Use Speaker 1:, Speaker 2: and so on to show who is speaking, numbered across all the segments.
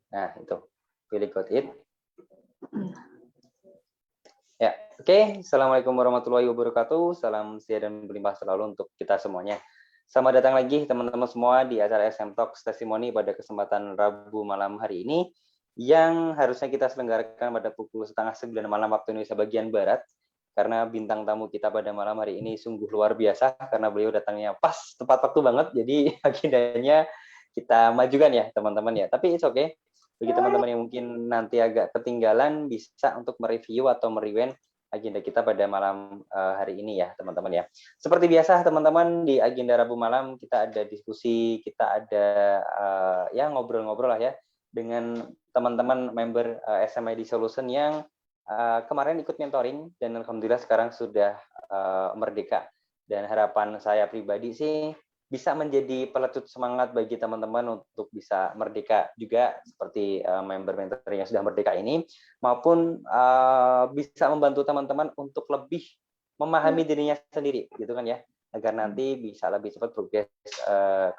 Speaker 1: Nah, itu. Really got it.
Speaker 2: Ya.
Speaker 1: Ya, oke. Assalamualaikum warahmatullahi wabarakatuh. Salam sejahtera dan berlimpah selalu untuk kita semuanya. Selamat datang lagi teman-teman semua di acara SM Talks Testimoni pada kesempatan Rabu malam hari ini yang harusnya kita selenggarakan pada pukul 8:30 malam waktu Indonesia bagian Barat. Karena bintang tamu kita pada malam hari ini sungguh luar biasa karena beliau datangnya pas tepat waktu banget. Jadi agendanya kita majukan ya teman-teman ya. Tapi it's okay. Bagi teman-teman yang mungkin nanti agak ketinggalan bisa untuk mereview atau merewind agenda kita pada malam hari ini ya teman-teman ya. Seperti biasa teman-teman di agenda Rabu malam kita ada diskusi, kita ada ya ngobrol-ngobrol lah ya dengan teman-teman member SMID Solution yang kemarin ikut mentoring dan alhamdulillah sekarang sudah merdeka. Dan harapan saya pribadi sih bisa menjadi pelecut semangat bagi teman-teman untuk bisa merdeka juga seperti member-member yang sudah merdeka ini, maupun bisa membantu teman-teman untuk lebih memahami dirinya sendiri, gitu kan ya, agar nanti bisa lebih cepat progres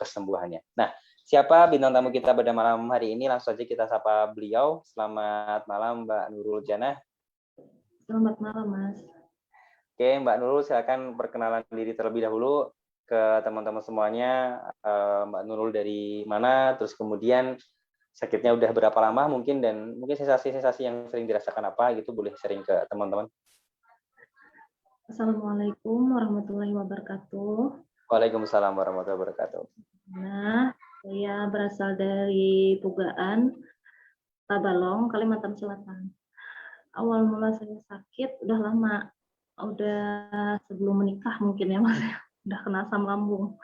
Speaker 1: kesembuhannya. Nah, siapa bintang tamu kita pada malam hari ini? Langsung saja kita sapa beliau. Selamat malam, Mbak Nurul Janah.
Speaker 2: Selamat malam, Mas.
Speaker 1: Oke, Mbak Nurul, silakan perkenalan diri terlebih dahulu ke teman-teman semuanya. Mbak Nurul dari mana, terus kemudian sakitnya udah berapa lama mungkin, dan mungkin sensasi-sensasi yang sering dirasakan apa gitu, boleh sharing ke teman-teman.
Speaker 2: Assalamualaikum warahmatullahi wabarakatuh.
Speaker 1: Waalaikumsalam warahmatullahi wabarakatuh.
Speaker 2: Nah, saya berasal dari Pugaan, Tabalong, Kalimantan Selatan. Awal mula saya sakit udah lama, udah sebelum menikah mungkin ya, Mas. Udah kena asam lambung.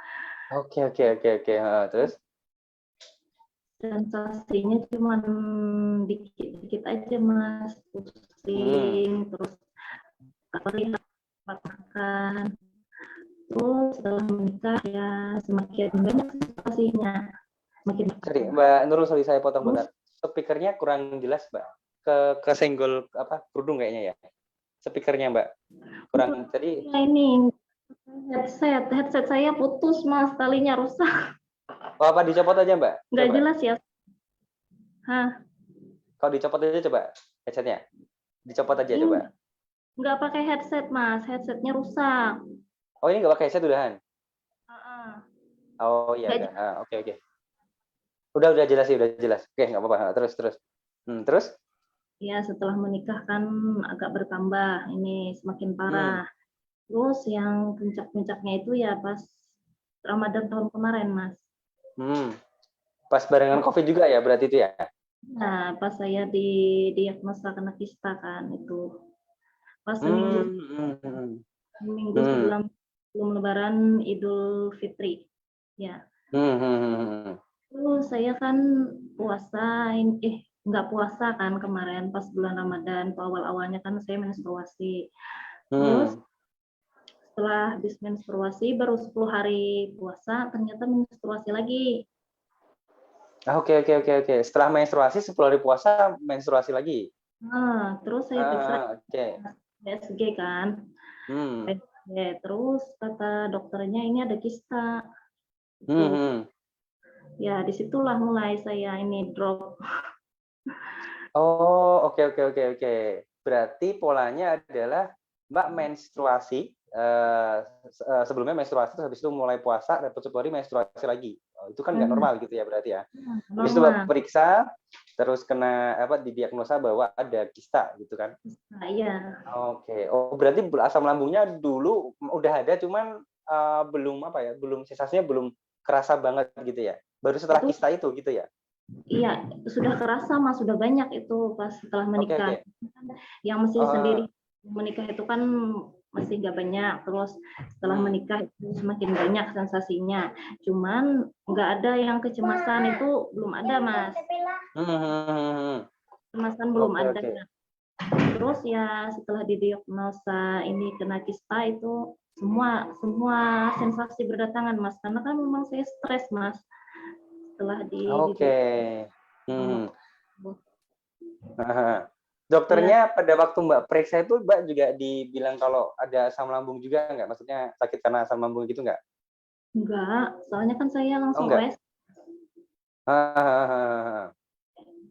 Speaker 1: Oke. Terus?
Speaker 2: Sensasinya cuma dikit-dikit aja, Mas. Pusing, terus lihat makan. Terus setelah menikah ya semakin banyak sensasinya.
Speaker 1: Sorry, Mbak Nurul, sorry saya potong bentar. Speakernya kurang jelas, Mbak. Kesenggol apa kerudung kayaknya ya. Speakernya, Mbak. Kurang tadi.
Speaker 2: Ya, ini headset saya putus, Mas, talinya rusak.
Speaker 1: Oh, apa dicopot aja, Mbak?
Speaker 2: Nggak
Speaker 1: Coba.
Speaker 2: jelas ya. Hah?
Speaker 1: Kalau dicopot aja coba headsetnya. Dicopot aja coba.
Speaker 2: Nggak pakai headset, Mas. Headsetnya rusak.
Speaker 1: Oh, ini nggak pakai headset udahan? Oh iya,
Speaker 2: Nggak
Speaker 1: udah. Oke. Udah jelas sih, udah jelas. Oke, nggak apa-apa. Terus. Terus?
Speaker 2: Ya, setelah menikah kan agak bertambah. Ini semakin parah. Terus yang puncak-puncaknya itu ya pas Ramadan tahun kemarin, Mas.
Speaker 1: Pas barengan COVID juga ya berarti itu ya?
Speaker 2: Nah, pas saya didiagnosa kena kista kan itu. Pas seminggu sebelum Lebaran Idul Fitri. Ya. Terus saya kan nggak puasa kan kemarin pas bulan Ramadan, awal-awalnya kan saya menstruasi. Terus setelah habis menstruasi baru 10 hari puasa ternyata menstruasi lagi.
Speaker 1: Oke. Setelah menstruasi 10 hari puasa menstruasi lagi.
Speaker 2: Nah, terus saya periksa BSG kan. Terus kata dokternya ini ada kista. Ya, disitulah mulai saya ini drop.
Speaker 1: Oh, oke. Berarti polanya adalah Mbak menstruasi, sebelumnya menstruasi, terus habis itu mulai puasa, dapat 10 hari menstruasi lagi. Oh, itu kan nggak normal gitu ya berarti ya. Habis itu Mbak periksa, terus kena didiagnosa bahwa ada kista gitu kan?
Speaker 2: Iya.
Speaker 1: Oke. Oh, berarti asam lambungnya dulu udah ada, cuman belum sensasinya belum kerasa banget gitu ya. Baru setelah kista itu gitu ya?
Speaker 2: Iya, sudah kerasa, Mas, sudah banyak itu pas setelah menikah. Yang masih sendiri menikah itu kan masih nggak banyak, terus setelah menikah itu semakin banyak sensasinya. Cuman nggak ada yang kecemasan itu belum ada, Mas. Kecemasan belum ada. Terus ya setelah didiagnosa ini kena kista itu semua sensasi berdatangan, Mas, karena kan memang saya stres, Mas. Setelah
Speaker 1: Dokternya pada waktu Mbak periksa itu Mbak juga dibilang kalau ada asam lambung juga nggak? Maksudnya sakit karena asam lambung gitu nggak?
Speaker 2: Enggak, soalnya kan saya langsung
Speaker 1: enggak.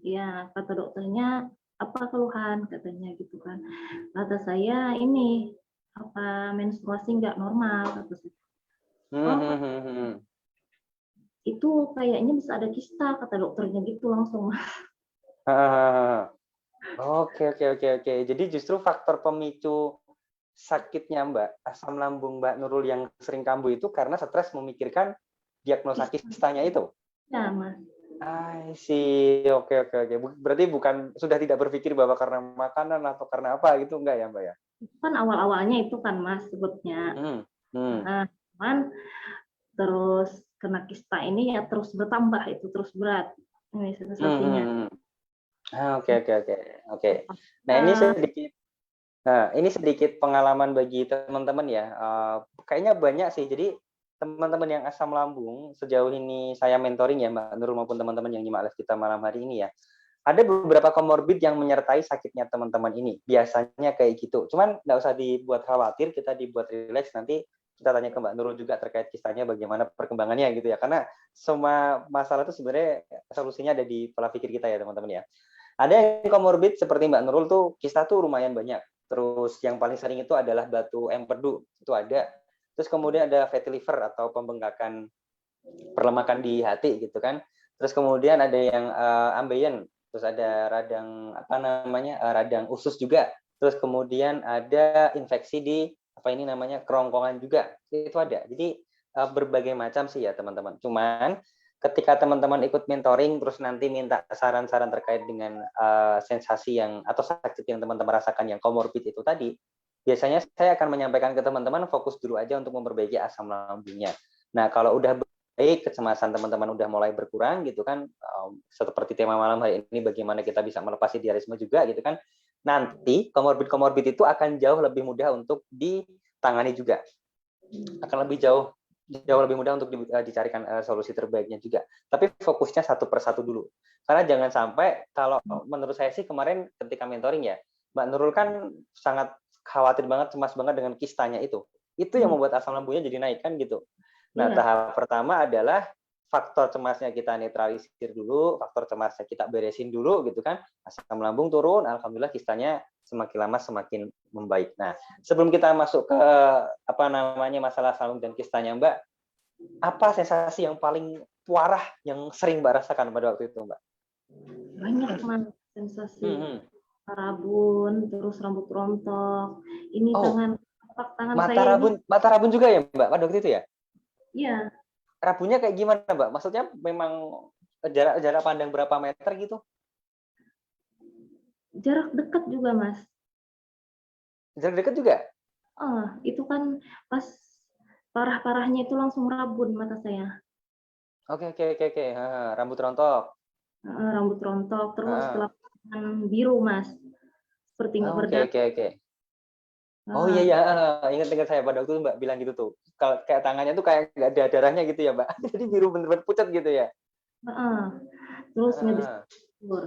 Speaker 2: Ya, kata dokternya apa keluhan katanya gitu kan. Kata saya ini apa menstruasi nggak normal kata saya. Oh, itu kayaknya bisa ada kista kata dokternya gitu langsung.
Speaker 1: Oke. Jadi justru faktor pemicu sakitnya Mbak, asam lambung Mbak Nurul yang sering kambuh itu karena stres memikirkan diagnosa kistanya itu?
Speaker 2: Ya, Mas.
Speaker 1: I see. Oke. Berarti bukan, sudah tidak berpikir bahwa karena makanan atau karena apa gitu, enggak ya Mbak ya?
Speaker 2: Itu kan awal-awalnya itu kan Mas sebutnya. Nah, cuman terus kena kista ini ya terus bertambah itu terus berat ini sensasinya.
Speaker 1: Oke. Nah, ini sedikit pengalaman bagi teman-teman ya. Kayaknya banyak sih. Jadi teman-teman yang asam lambung sejauh ini saya mentoring ya Mbak Nurul maupun teman-teman yang nyimak live kita malam hari ini ya. Ada beberapa komorbid yang menyertai sakitnya teman-teman ini. Biasanya kayak gitu. Cuman nggak usah dibuat khawatir, kita dibuat rileks, nanti kita tanya ke Mbak Nurul juga terkait kisahnya bagaimana perkembangannya gitu ya. Karena semua masalah itu sebenarnya solusinya ada di pola pikir kita ya teman-teman ya. Ada yang komorbid seperti Mbak Nurul tuh kista tuh lumayan banyak. Terus yang paling sering itu adalah batu empedu, itu ada. Terus kemudian ada fatty liver atau pembengkakan perlemakan di hati gitu kan. Terus kemudian ada yang ambeien, terus ada radang apa namanya? Radang usus juga. Terus kemudian ada infeksi di apa ini namanya? Kerongkongan juga. Itu ada. Jadi berbagai macam sih ya teman-teman. Cuman ketika teman-teman ikut mentoring terus nanti minta saran-saran terkait dengan sensasi yang atau sakit yang teman-teman rasakan yang komorbid itu tadi, biasanya saya akan menyampaikan ke teman-teman fokus dulu aja untuk memperbaiki asam lambungnya. Nah, kalau udah baik, kecemasan teman-teman udah mulai berkurang gitu kan, seperti tema malam hari ini bagaimana kita bisa melepas idealisme juga gitu kan, nanti komorbid itu akan jauh lebih mudah untuk ditangani juga, akan jauh lebih mudah untuk dicarikan solusi terbaiknya juga. Tapi fokusnya satu persatu dulu. Karena jangan sampai, kalau menurut saya sih kemarin ketika mentoring ya, Mbak Nurul kan sangat khawatir banget, cemas banget dengan kistanya itu. Itu yang membuat asam lambungnya jadi naik kan gitu. Nah, tahap pertama adalah faktor cemasnya kita netralisir dulu, faktor cemasnya kita beresin dulu gitu kan. Asam lambung turun, alhamdulillah kistanya semakin lama semakin membaik. Nah, sebelum kita masuk ke apa namanya masalah asam lambung dan kistanya Mbak, apa sensasi yang paling parah yang sering Mbak rasakan pada waktu itu Mbak?
Speaker 2: Banyak Mas sensasi. Rabun, terus rambut rontok. Ini tangan saya ini.
Speaker 1: Mata rabun juga ya Mbak pada waktu itu ya?
Speaker 2: Iya.
Speaker 1: Rabunnya kayak gimana Mbak? Maksudnya memang jarak pandang berapa meter gitu?
Speaker 2: Jarak dekat juga Mas.
Speaker 1: Jarak dekat juga?
Speaker 2: Itu kan pas parah-parahnya itu langsung rabun mata saya.
Speaker 1: Oke. Rambut rontok.
Speaker 2: Rambut rontok, terus telapak biru Mas. Seperti nggak berdarah.
Speaker 1: Oke. Oh iya, ingat saya pada waktu itu Mbak bilang gitu tuh. Kalau kayak tangannya tuh kayak nggak ada darahnya gitu ya Mbak. Jadi biru bener-bener pucat gitu ya.
Speaker 2: Terus nggak bisa tidur.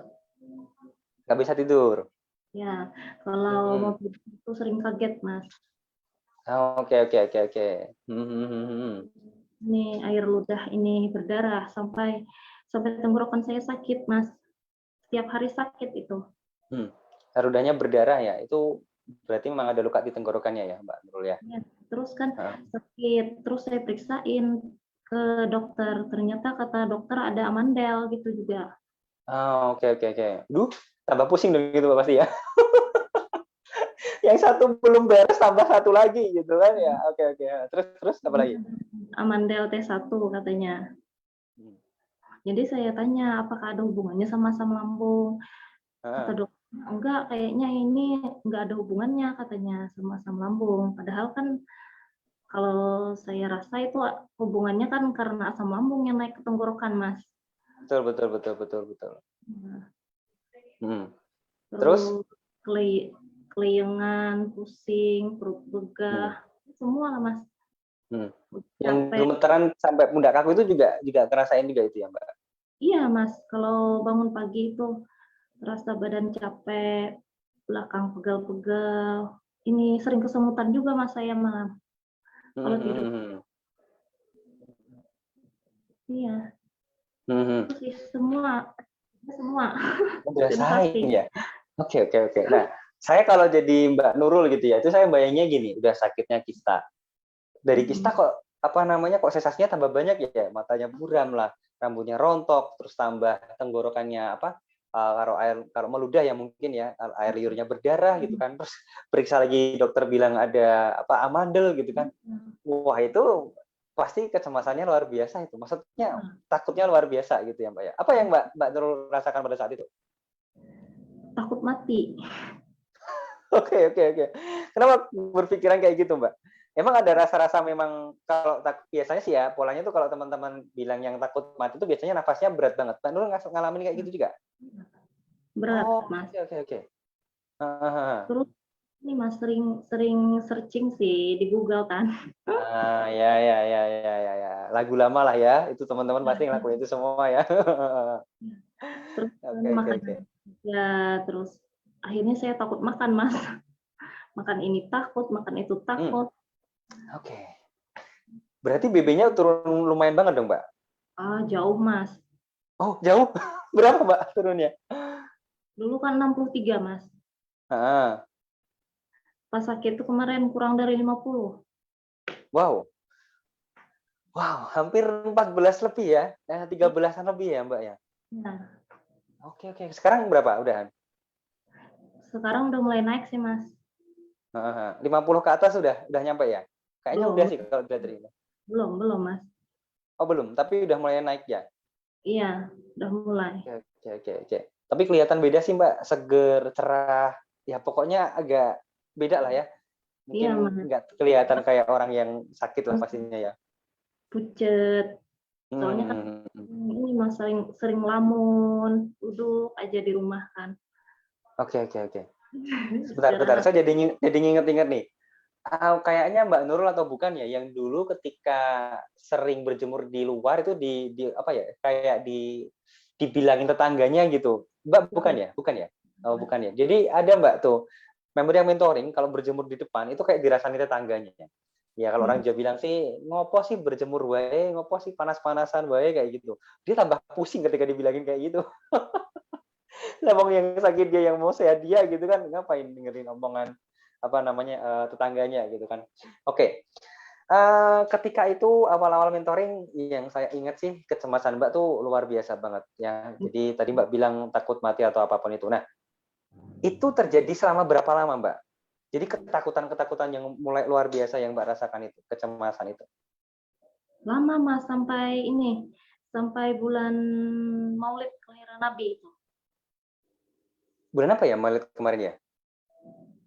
Speaker 1: Nggak bisa tidur.
Speaker 2: Ya, kalau mau tidur itu sering kaget Mas.
Speaker 1: Oke.
Speaker 2: Ini air ludah ini berdarah sampai tenggorokan saya sakit Mas. Setiap hari sakit itu.
Speaker 1: Ludahnya berdarah ya, itu berarti memang ada luka di tenggorokannya ya Mbak Nurul ya?
Speaker 2: Ya, terus kan sakit, terus saya periksain ke dokter, ternyata kata dokter ada amandel gitu juga.
Speaker 1: Oke. Duh, tambah pusing dong gitu pasti ya. Yang satu belum beres tambah satu lagi gitu kan ya. Oke. Terus apa lagi?
Speaker 2: Amandel T1 katanya. Jadi saya tanya apakah ada hubungannya sama asam lambung. Kata dokter enggak, kayaknya ini enggak ada hubungannya katanya sama asam lambung. Padahal kan kalau saya rasa itu hubungannya kan karena asam lambung yang naik ke tenggorokan, Mas.
Speaker 1: Betul.
Speaker 2: Terus kelayangan, pusing, perut begah, semua lah Mas.
Speaker 1: Yang gemeteran sampai pundak kaku itu juga ngerasain juga itu ya Mbak?
Speaker 2: Iya Mas, kalau bangun pagi itu rasa badan capek, belakang pegal-pegal. Ini sering kesemutan juga Mas saya malam. Kalau tidur. Iya. Semua semua.
Speaker 1: Udah
Speaker 2: Sensasi.
Speaker 1: saing ya. Oke, oke, oke. Nah, saya kalau jadi Mbak Nurul gitu ya, itu saya bayangnya gini, udah sakitnya kista. Dari kista kok apa namanya kok sensasinya tambah banyak ya, matanya buram lah, rambutnya rontok, terus tambah tenggorokannya apa kalau meludah ya mungkin ya air liurnya berdarah gitu kan, terus periksa lagi dokter bilang ada apa amandel gitu kan. Wah itu pasti kecemasannya luar biasa itu. Maksudnya takutnya luar biasa gitu ya Mbak ya. Apa yang Mbak Nurul rasakan pada saat itu?
Speaker 2: Takut mati.
Speaker 1: Oke, oke, oke. Kenapa berpikiran kayak gitu, Mbak? Emang ada rasa-rasa memang kalau biasanya sih ya polanya tuh kalau teman-teman bilang yang takut mati itu biasanya nafasnya berat banget. Mbak Nurul ngalamin kayak gitu juga?
Speaker 2: Berat,
Speaker 1: Oh,
Speaker 2: Mas.
Speaker 1: oke, oke, oke. Heeh.
Speaker 2: Terus ini Mas sering sering searching sih di Google kan.
Speaker 1: Ah, ya, ya, ya, ya, ya, ya. Lagu lama lah ya. Itu teman-teman pasti ngelakuin itu semua ya.
Speaker 2: Terus
Speaker 1: Oke, oke,
Speaker 2: makan
Speaker 1: oke.
Speaker 2: ya, terus akhirnya saya takut makan, Mas. Makan ini takut, makan itu
Speaker 1: Hmm,
Speaker 2: takut.
Speaker 1: oke. Berarti BB-nya turun lumayan banget dong, Mbak?
Speaker 2: Ah, jauh, Mas.
Speaker 1: Oh, jauh? Berapa, Mbak, turunnya?
Speaker 2: Dulu kan 63, Mas.
Speaker 1: Heeh.
Speaker 2: Pas sakit itu kemarin kurang dari 50.
Speaker 1: Wow. Wow, hampir 14 lebih ya? 13-an lebih ya, Mbak, ya?
Speaker 2: Nah,
Speaker 1: Oke, oke. Sekarang berapa udahan?
Speaker 2: sekarang udah mulai naik sih, Mas.
Speaker 1: Heeh, 50 ke atas udah nyampe ya? Kayaknya udah
Speaker 2: Belum,
Speaker 1: sih kalau udah terima.
Speaker 2: belum, Mas.
Speaker 1: Oh, belum, tapi udah mulai naik ya?
Speaker 2: Iya, udah mulai.
Speaker 1: Oke, oke, oke, oke. Tapi kelihatan beda sih, Mbak. Seger, cerah. Ya, pokoknya agak beda lah ya.
Speaker 2: Iya,
Speaker 1: Mungkin
Speaker 2: Mas.
Speaker 1: nggak kelihatan kayak orang yang sakit lah pastinya ya.
Speaker 2: Pucet. Soalnya kan
Speaker 1: Hmm.
Speaker 2: ini Mas sering sering lamun, duduk aja di rumah kan.
Speaker 1: Oke, oke, oke. Sebentar, sebentar.
Speaker 2: Istirahat.
Speaker 1: Saya jadi nginget-nginget nih. Kayaknya Mbak Nurul atau bukan ya yang dulu ketika sering berjemur di luar itu di apa ya kayak dibilangin tetangganya gitu. Mbak bukan ya? Bukan ya? Oh bukan ya. Jadi ada Mbak tuh member yang mentoring kalau berjemur di depan itu kayak dirasani tetangganya. Ya kalau orang Jawa bilang sih ngopo sih berjemur wae, ngopo sih panas-panasan wae kayak gitu. Dia tambah pusing ketika dibilangin kayak gitu. Emang yang sakit dia yang mau sehat dia gitu kan ngapain dengerin omongan apa namanya tetangganya gitu kan. Oke. Ketika itu awal-awal mentoring yang saya ingat sih kecemasan Mbak tuh luar biasa banget ya. Jadi tadi Mbak bilang takut mati atau apapun itu. Nah, itu terjadi selama berapa lama Mbak? Jadi ketakutan-ketakutan yang mulai luar biasa yang Mbak rasakan itu, kecemasan itu.
Speaker 2: Lama Mas sampai ini, sampai bulan Maulid kelahiran Nabi itu.
Speaker 1: Bulan apa ya Maret kemarin ya?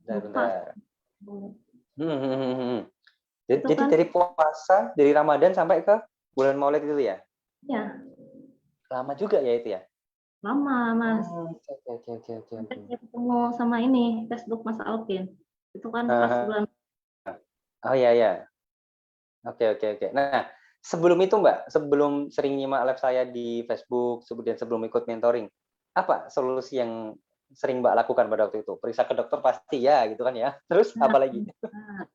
Speaker 1: Bentar,
Speaker 2: Lupa.
Speaker 1: bentar. Jadi,
Speaker 2: Itu
Speaker 1: jadi
Speaker 2: kan
Speaker 1: dari puasa, dari Ramadan sampai ke bulan Maulid itu ya?
Speaker 2: ya
Speaker 1: Lama juga ya itu ya?
Speaker 2: lama Mas.
Speaker 1: Oh, oke, oke, oke, oke,
Speaker 2: Sampai
Speaker 1: oke.
Speaker 2: saya ketemu sama ini Facebook Mas Alvin. Itu kan pas
Speaker 1: Aha.
Speaker 2: bulan
Speaker 1: Oh iya, ya. Oke, oke, oke. Nah, sebelum itu Mbak, sebelum sering nyimak live saya di Facebook, kemudian sebelum ikut mentoring, apa solusi yang sering Mbak lakukan pada waktu itu? Periksa ke dokter pasti ya, gitu kan ya. Terus apa lagi?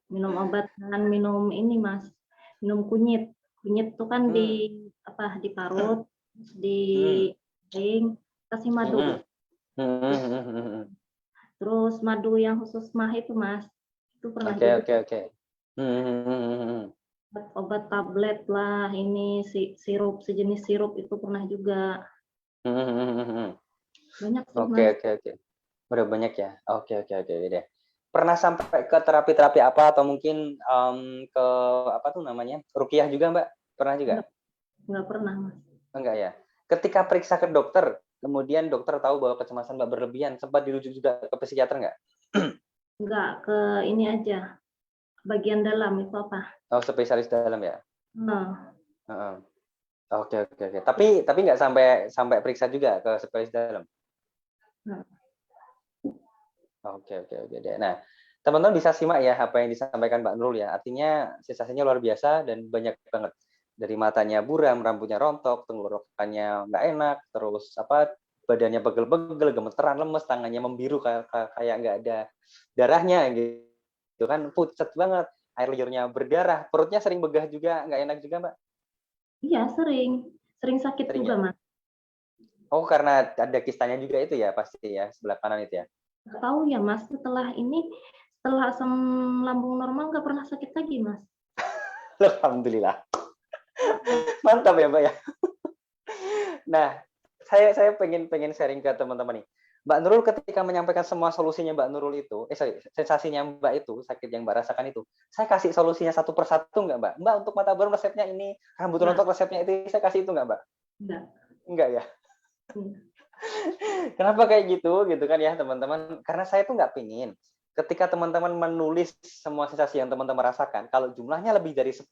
Speaker 2: minum obat kan minum ini Mas, minum kunyit. Kunyit itu kan
Speaker 1: Hmm,
Speaker 2: apa diparut, di
Speaker 1: hmm,
Speaker 2: ring, kasih
Speaker 1: hmm,
Speaker 2: madu. Terus,
Speaker 1: hmm.
Speaker 2: terus madu yang khusus mah itu Mas, itu pernah
Speaker 1: Oke,
Speaker 2: juga.
Speaker 1: oke, oke. Hmm.
Speaker 2: Obat tablet lah, ini sirup sejenis sirup itu pernah juga. Banyak sih
Speaker 1: Oke,
Speaker 2: Mas.
Speaker 1: oke, oke. Udah banyak ya? Oke, oke, oke deh. Pernah sampai ke terapi-terapi apa atau mungkin ke apa tuh namanya? Rukiah juga Mbak? Pernah juga?
Speaker 2: Enggak, enggak pernah Mas.
Speaker 1: Enggak ya? Ketika periksa ke dokter, kemudian dokter tahu bahwa kecemasan Mbak berlebihan, sempat dirujuk juga ke psikiater nggak?
Speaker 2: Enggak, ke ini aja, bagian dalam itu apa?
Speaker 1: Oh, spesialis dalam ya?
Speaker 2: Nah,
Speaker 1: Heeh. Oke, oke, oke. Tapi nggak sampai sampai periksa juga ke spesialis dalam?
Speaker 2: nah,
Speaker 1: Oke, oke, oke deh. Nah, teman-teman bisa simak ya apa yang disampaikan Mbak Nurul ya. Artinya sensasinya luar biasa dan banyak banget. Dari matanya buram, rambutnya rontok, tenggorokannya nggak enak, terus apa badannya pegel-pegel, gemeteran, lemes, tangannya membiru kayak nggak ada darahnya gitu kan, pucat banget, air liurnya berdarah, perutnya sering begah juga, nggak enak juga Mbak?
Speaker 2: iya sering, sering sakit
Speaker 1: Sering
Speaker 2: juga
Speaker 1: ya?
Speaker 2: Mas.
Speaker 1: Oh, karena ada kistanya juga itu ya, pasti ya, sebelah kanan itu ya?
Speaker 2: Nggak tahu ya Mas, setelah asam lambung normal nggak pernah sakit lagi Mas.
Speaker 1: Alhamdulillah. Mantap ya, Mbak ya. Nah, saya pengen sharing ke teman-teman nih. Mbak Nurul ketika menyampaikan semua solusinya Mbak Nurul itu, sensasinya Mbak itu, sakit yang Mbak rasakan itu, saya kasih solusinya satu persatu nggak Mbak? Mbak untuk mata burung resepnya ini, rambut rontok resepnya itu, saya kasih itu nggak Mbak?
Speaker 2: Enggak.
Speaker 1: Enggak ya? Kenapa kayak gitu kan ya teman-teman? Karena saya tuh nggak pingin ketika teman-teman menulis semua sensasi yang teman-teman rasakan, kalau jumlahnya lebih dari 10,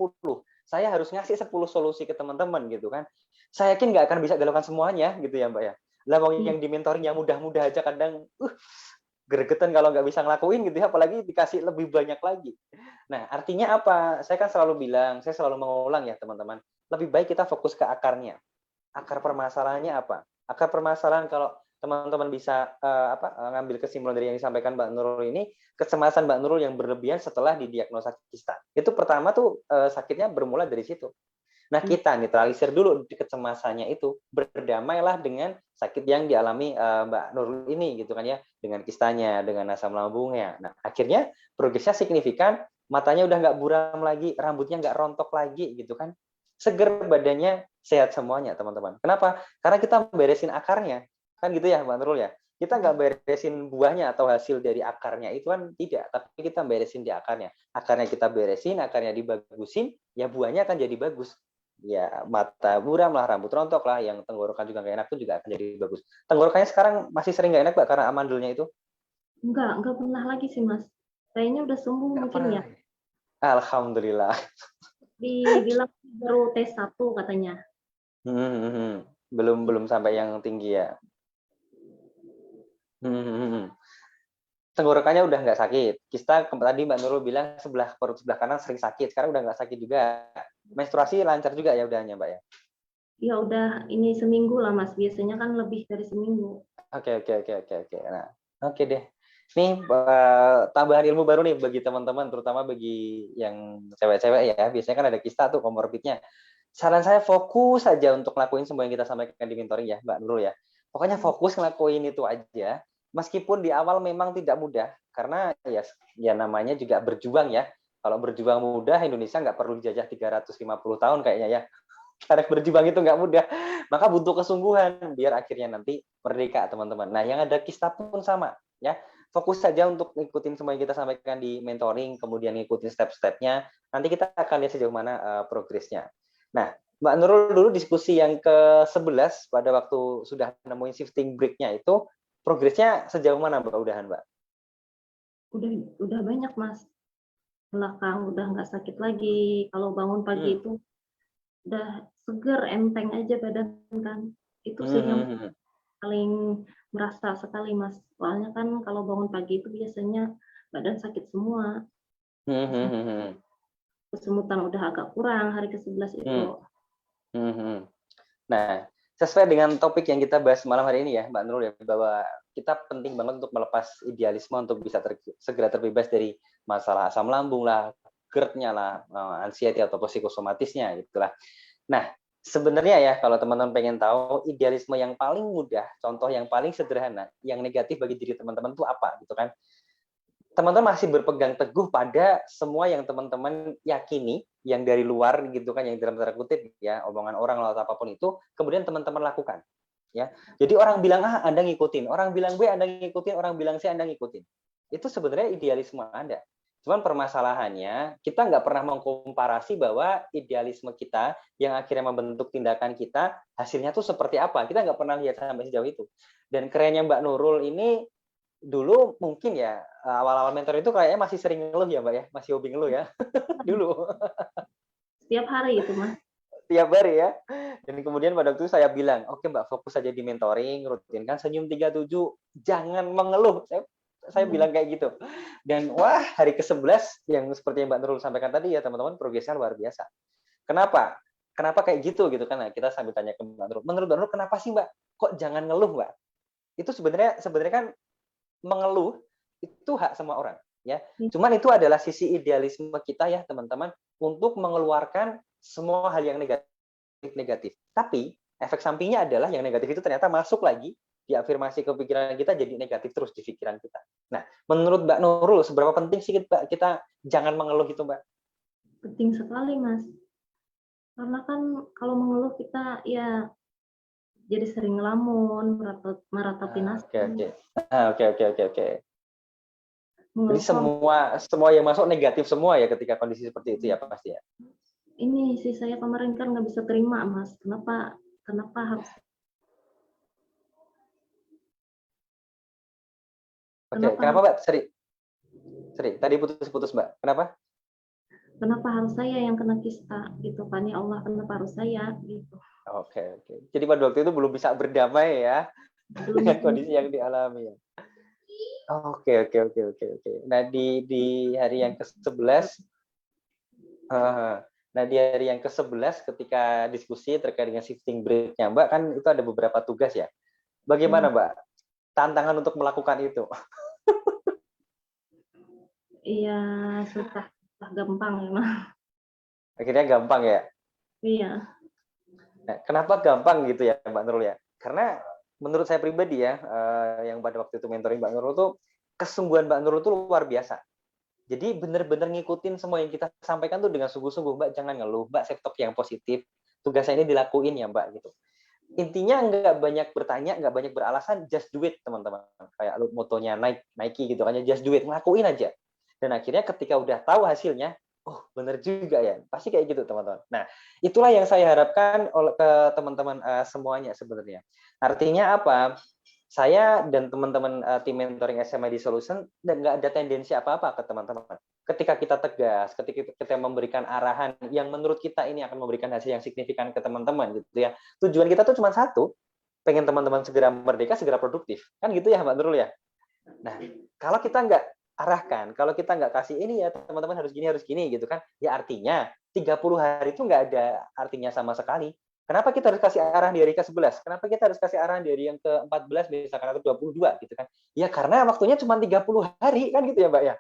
Speaker 1: saya harus ngasih 10 solusi ke teman-teman gitu kan. Saya yakin nggak akan bisa dilakukan semuanya gitu ya Mbak ya. Lah mau yang di mentoring yang mudah-mudah aja kadang gregetan kalau nggak bisa ngelakuin gitu ya, apalagi dikasih lebih banyak lagi. Nah, artinya apa? Saya kan selalu bilang, saya selalu mengulang ya teman-teman, lebih baik kita fokus ke akarnya. Akar permasalahannya apa? Akar permasalahan kalau teman-teman bisa ngambil kesimpulan dari yang disampaikan Mbak Nurul ini, kecemasan Mbak Nurul yang berlebihan setelah didiagnosa kista. Itu pertama tuh sakitnya bermula dari situ. Nah, kita netralisir dulu kecemasannya itu, berdamailah dengan sakit yang dialami Mbak Nurul ini gitu kan ya, dengan kistanya, dengan asam lambungnya. Nah, akhirnya progresnya signifikan, matanya udah nggak buram lagi, rambutnya nggak rontok lagi gitu kan. Seger badannya, sehat semuanya teman-teman. Kenapa? Karena kita beresin akarnya. Kan gitu ya Mbak Nurul ya. Kita nggak beresin buahnya atau hasil dari akarnya itu kan tidak, tapi kita beresin di akarnya. Akarnya kita beresin, akarnya dibagusin, ya buahnya akan jadi bagus. Ya mata buram lah, rambut rontok lah, yang tenggorokan juga nggak enak itu juga akan jadi bagus. Tenggorokannya sekarang masih sering nggak enak Mbak karena amandelnya itu?
Speaker 2: Enggak pernah lagi sih Mas. Kayaknya udah sembuh
Speaker 1: Nggak
Speaker 2: mungkin
Speaker 1: pernah.
Speaker 2: ya.
Speaker 1: Alhamdulillah.
Speaker 2: Dibilang baru T1 katanya.
Speaker 1: Belum sampai yang tinggi ya. Tenggorokannya udah nggak sakit. Kista tadi Mbak Nurul bilang perut sebelah kanan sering sakit, sekarang udah nggak sakit juga. Menstruasi lancar juga ya udahnya Mbak ya?
Speaker 2: Ya udah ini seminggu lah Mas, biasanya kan lebih dari seminggu.
Speaker 1: Oke. Nah, oke deh. Nih tambahan ilmu baru nih bagi teman-teman, terutama bagi yang cewek-cewek ya. Biasanya kan ada kista tuh komorbidnya. Saran saya fokus saja untuk ngelakuin semua yang kita sampaikan di mentoring ya, Mbak Nurul ya. Pokoknya fokus ngelakuin itu aja. Meskipun di awal memang tidak mudah, karena ya namanya juga berjuang ya. Kalau berjuang mudah, Indonesia nggak perlu dijajah 350 tahun kayaknya ya. Karena berjuang itu nggak mudah. Maka butuh kesungguhan biar akhirnya nanti merdeka teman-teman. Nah, yang ada kista pun sama ya. Fokus saja untuk ngikutin semua yang kita sampaikan di mentoring, kemudian ngikutin step-stepnya. Nanti kita akan lihat sejauh mana progresnya. Nah, Mbak Nurul dulu diskusi yang ke-11 pada waktu sudah nemuin shifting break-nya itu, progresnya sejauh mana Mbak udahan Mbak?
Speaker 2: Udah banyak Mas. Belakang udah nggak sakit lagi. Kalau bangun pagi itu udah seger, enteng aja badan kan. Itu sih yang paling merasa sekali Mas. Soalnya kan kalau bangun pagi itu biasanya badan sakit semua. Kesemutan udah agak kurang hari ke-11 itu.
Speaker 1: Nah, sesuai dengan topik yang kita bahas malam hari ini ya, Mbak Nurul ya, bahwa kita penting banget untuk melepas idealisme untuk bisa segera terbebas dari masalah asam lambung lah, GERD-nya lah, anxiety atau psikosomatisnya gitulah. Nah, sebenarnya ya kalau teman-teman pengen tahu idealisme yang paling mudah, contoh yang paling sederhana, yang negatif bagi diri teman-teman itu apa gitu kan? Teman-teman masih berpegang teguh pada semua yang teman-teman yakini, yang dari luar gitu kan, yang dalam tanda kutip ya, omongan orang atau apapun itu, kemudian teman-teman lakukan. Ya, jadi orang bilang A, Anda ngikutin, orang bilang B, Anda ngikutin, orang bilang C, Anda ngikutin. Itu sebenarnya idealisme Anda. Cuman permasalahannya, kita nggak pernah mengkomparasi bahwa idealisme kita yang akhirnya membentuk tindakan kita, hasilnya tuh seperti apa. Kita nggak pernah lihat sampai sejauh itu. Dan kerennya Mbak Nurul ini, dulu mungkin ya awal-awal mentor itu kayaknya masih sering ngeluh ya Mbak ya, masih hobi ngeluh ya dulu.
Speaker 2: Setiap hari itu Mas.
Speaker 1: Tiap hari ya. Dan kemudian pada waktu itu saya bilang, oke Mbak, fokus saja di mentoring, rutinkan senyum 37, jangan mengeluh. Saya bilang kayak gitu. Dan wah, hari ke-11 yang seperti yang Mbak Nurul sampaikan tadi ya teman-teman, progresnya luar biasa. Kenapa? Kenapa kayak gitu kan? Nah, kita sambil tanya ke Mbak Nurul. Menurut Mbak Nurul kenapa sih Mbak? Kok jangan ngeluh Mbak? Itu sebenarnya kan mengeluh itu hak semua orang ya. Cuman itu adalah sisi idealisme kita ya teman-teman untuk mengeluarkan semua hal yang negatif. Tapi efek sampingnya adalah yang negatif itu ternyata masuk lagi di afirmasi ke pikiran kita, jadi negatif terus di pikiran kita. Nah, menurut Mbak Nurul, seberapa penting sih kita jangan mengeluh itu, Mbak?
Speaker 2: Penting sekali, Mas. Karena kan kalau mengeluh kita ya jadi sering ngelamun, meratapi nasib.
Speaker 1: Oke. Jadi
Speaker 2: Mengeluh kok,
Speaker 1: semua yang masuk negatif semua ya ketika kondisi seperti itu ya pasti ya.
Speaker 2: ini sih saya kemarin kan nggak bisa terima, Mas. Kenapa harus
Speaker 1: Oke, kenapa Mbak? Seri. Tadi putus-putus Mbak. Kenapa?
Speaker 2: kenapa harus saya yang kena kista gitu kan, ya Allah, kenapa harus saya gitu.
Speaker 1: Oke. Jadi pada waktu itu belum bisa berdamai ya dengan kondisi yang dialami ya. Oke. Nah, di hari yang ke-11 nah di hari yang ke-11 ketika diskusi terkait dengan shifting break-nya Mbak, kan itu ada beberapa tugas ya. Bagaimana Mbak tantangan untuk melakukan itu?
Speaker 2: Iya, susah gampang emang.
Speaker 1: Akhirnya gampang ya.
Speaker 2: Iya.
Speaker 1: Nah, kenapa gampang gitu ya Mbak Nurul ya? Karena menurut saya pribadi ya, yang pada waktu itu mentoring Mbak Nurul tuh, kesungguhan Mbak Nurul tuh luar biasa. Jadi benar-benar ngikutin semua yang kita sampaikan tuh dengan sungguh-sungguh. Mbak jangan ngeluh, Mbak self-talk yang positif. Tugasnya ini dilakuin ya Mbak gitu. Intinya nggak banyak bertanya, nggak banyak beralasan, just do it teman-teman. Kayak motonya Nike gitu kan, just do it, ngelakuin aja. Dan akhirnya ketika udah tahu hasilnya, oh bener juga ya, pasti kayak gitu teman-teman. Nah, itulah yang saya harapkan ke teman-teman semuanya sebenarnya. Artinya apa? Saya dan teman-teman tim mentoring SMID Solution nggak ada tendensi apa-apa ke teman-teman. Ketika kita tegas, ketika kita memberikan arahan yang menurut kita ini akan memberikan hasil yang signifikan ke teman-teman gitu ya. Tujuan kita tuh cuma satu, pengen teman-teman segera merdeka, segera produktif. Kan gitu ya Mbak Nurul ya? Nah, kalau kita nggak arahkan, kalau kita nggak kasih ini ya teman-teman harus gini gitu kan, ya artinya 30 hari itu nggak ada artinya sama sekali. Kenapa kita harus kasih arahan di hari ke-11? Kenapa kita harus kasih arahan di hari yang ke-14 misalkan atau 22 gitu kan? Ya karena waktunya cuma 30 hari kan gitu ya Mbak ya.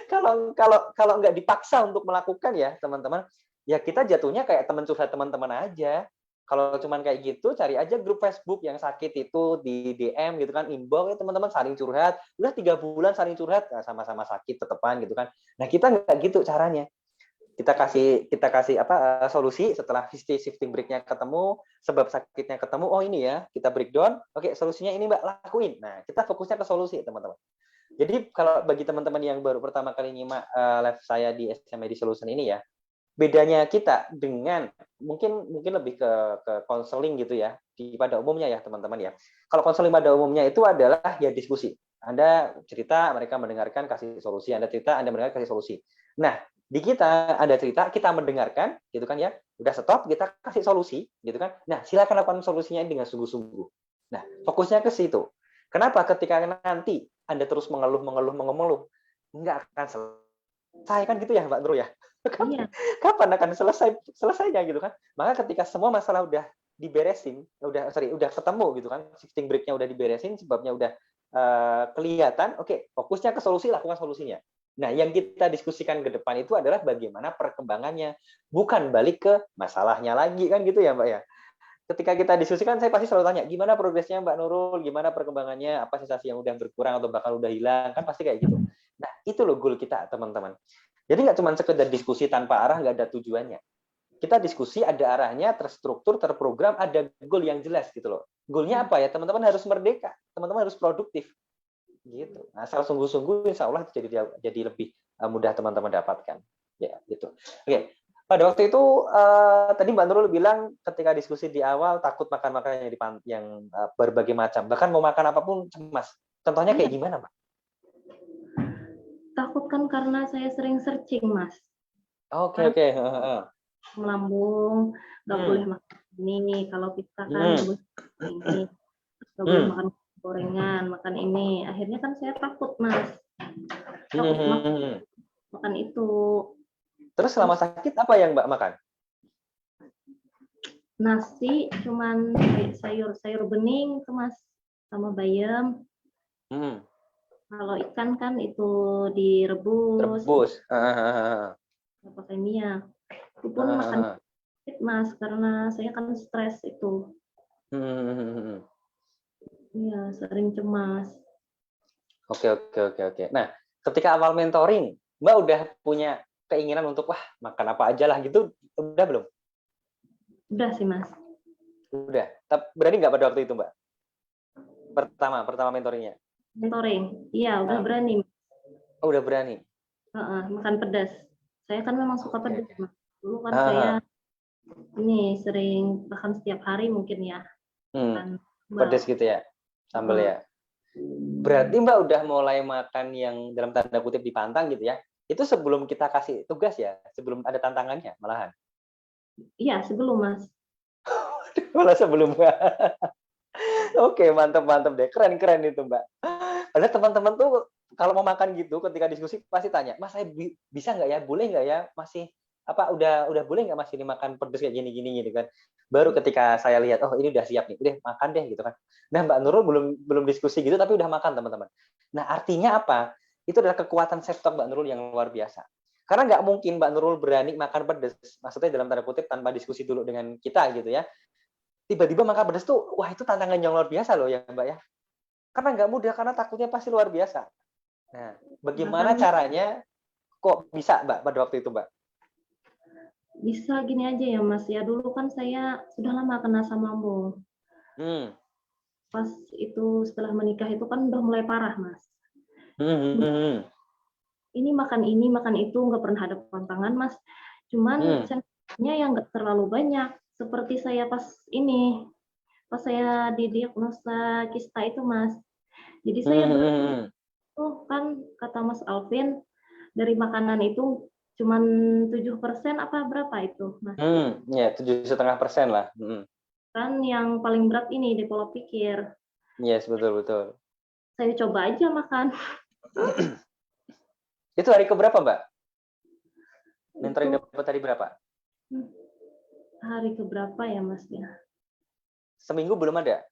Speaker 1: Kalau kalau nggak dipaksa untuk melakukan ya teman-teman, ya kita jatuhnya kayak teman curhat teman-teman aja. Kalau cuman kayak gitu, cari aja grup Facebook yang sakit itu di DM gitu kan, inbox ya teman-teman saling curhat. Udah 3 bulan saling curhat, sama-sama sakit tetepan gitu kan. Nah kita nggak gitu caranya. Kita kasih solusi setelah shifting break-nya ketemu, sebab sakitnya ketemu, oh ini ya, kita breakdown, oke solusinya ini Mbak, lakuin. Nah, kita fokusnya ke solusi, teman-teman. Jadi kalau bagi teman-teman yang baru pertama kali nyimak live saya di SMID Solution ini ya, bedanya kita dengan mungkin lebih ke konseling gitu ya, pada umumnya ya teman-teman ya. Kalau konseling pada umumnya itu adalah ya diskusi. Anda cerita, mereka mendengarkan, kasih solusi. Anda cerita, Anda mendengar, kasih solusi. Nah, di kita ada cerita, kita mendengarkan, gitu kan ya. Udah stop, kita kasih solusi, gitu kan. Nah, silakan lakukan solusinya dengan sungguh-sungguh. Nah, fokusnya ke situ. Kenapa? Ketika nanti Anda terus mengeluh, nggak akan selesai kan gitu ya, Mbak Nurul ya.
Speaker 2: Iya.
Speaker 1: Kapan akan selesainya gitu kan? Maka ketika semua masalah udah diberesin, udah ketemu gitu kan, shifting break-nya udah diberesin, sebabnya udah kelihatan, oke, fokusnya ke solusi, lakukan solusinya. Nah, yang kita diskusikan ke depan itu adalah bagaimana perkembangannya, bukan balik ke masalahnya lagi kan gitu ya Mbak ya. Ketika kita diskusikan, saya pasti selalu tanya, gimana progresnya Mbak Nurul, gimana perkembangannya, apa sensasi yang udah berkurang atau bahkan udah hilang, kan pasti kayak gitu. Nah, itu loh goal kita teman-teman. Jadi nggak cuma sekedar diskusi tanpa arah, nggak ada tujuannya. Kita diskusi ada arahnya, terstruktur, terprogram, ada goal yang jelas gitu loh. Goalnya apa ya? Teman-teman harus merdeka, teman-teman harus produktif gitu. Asal sungguh-sungguh, insya Allah jadi lebih mudah teman-teman dapatkan. Ya gitu. Oke. Pada waktu itu tadi Mbak Nurul bilang ketika diskusi di awal takut makan makanan yang berbagai macam, bahkan mau makan apapun cemas. Contohnya kayak gimana, Mbak?
Speaker 2: Takut kan karena saya sering searching, Mas.
Speaker 1: Oke.
Speaker 2: Melambung, nggak boleh makan ini. Kalau kita kan nggak boleh makan ini, nggak boleh makan gorengan, makan ini. Akhirnya kan saya takut, Mas. Takut makan itu.
Speaker 1: Terus selama sakit apa yang Mbak makan?
Speaker 2: Nasi, cuman sayur bening tuh Mas, sama bayam. Kalau ikan kan itu direbus.
Speaker 1: Rebus.
Speaker 2: Pakai minyak. Itu pun makan Mas, karena saya kan stres itu.
Speaker 1: Hmm.
Speaker 2: Iya, sering cemas.
Speaker 1: Oke. Nah, ketika awal mentoring, Mbak udah punya keinginan untuk wah makan apa aja lah gitu, udah belum?
Speaker 2: Udah sih, Mas.
Speaker 1: Udah. Tapi berani nggak pada waktu itu, Mbak? Pertama mentoringnya.
Speaker 2: Mentoring. Iya, udah
Speaker 1: Ah,
Speaker 2: berani.
Speaker 1: oh, udah berani.
Speaker 2: Makan pedas. Saya kan memang suka pedas,
Speaker 1: Oke.
Speaker 2: Mas. Dulu kan saya
Speaker 1: Ah,
Speaker 2: ini sering bahkan setiap hari mungkin ya
Speaker 1: hmm,
Speaker 2: makan
Speaker 1: pedes
Speaker 2: sambal.
Speaker 1: gitu ya, sambel
Speaker 2: Heeh.
Speaker 1: ya. Berarti Mbak udah mulai makan yang dalam tanda kutip dipantang gitu ya? Itu sebelum kita kasih tugas ya, sebelum ada tantangannya malahan.
Speaker 2: Iya, sebelum, Mas.
Speaker 1: Malah sebelum Mbak. Oke, mantap deh. Keren itu, Mbak. Padahal teman-teman tuh kalau mau makan gitu ketika diskusi pasti tanya, "Mas, saya bisa nggak ya? Boleh nggak ya? Masih apa udah boleh nggak Mas ini makan pedes kayak gini gitu kan. Baru ketika saya lihat, oh ini udah siap nih, udah makan deh gitu kan. Nah, Mbak Nurul belum diskusi gitu tapi udah makan teman-teman. Nah, artinya apa? Itu adalah kekuatan self talk Mbak Nurul yang luar biasa. Karena nggak mungkin Mbak Nurul berani makan pedes, maksudnya dalam tanda kutip tanpa diskusi dulu dengan kita gitu ya. Tiba-tiba makan pedes tuh, wah itu tantangan yang luar biasa loh ya Mbak ya. Karena nggak mudah, karena takutnya pasti luar biasa. Nah, bagaimana
Speaker 2: Bahkan
Speaker 1: caranya kok bisa Mbak pada waktu itu Mbak?
Speaker 2: bisa gini aja ya, Mas. Ya dulu kan saya sudah lama kena asam lambung.
Speaker 1: Hmm.
Speaker 2: Pas itu setelah menikah itu kan udah mulai parah, Mas.
Speaker 1: Hmm.
Speaker 2: Ini, makan itu, nggak pernah ada pantangan, Mas. Cuman
Speaker 1: Hmm.
Speaker 2: sensasinya yang nggak terlalu banyak. Seperti saya pas saya didiagnosa kista itu, Mas. Jadi saya
Speaker 1: Hmm.
Speaker 2: tuh kan kata Mas Alvin dari makanan itu cuman 7% apa berapa itu, Mas?
Speaker 1: Ya 7,5% lah.
Speaker 2: Kan yang paling berat ini di pola pikir.
Speaker 1: Yes, betul.
Speaker 2: Saya coba aja makan.
Speaker 1: Itu hari keberapa Mbak? Mentoring
Speaker 2: Itu
Speaker 1: dapat hari berapa?
Speaker 2: hari keberapa ya, Mas ya?
Speaker 1: Seminggu belum ada?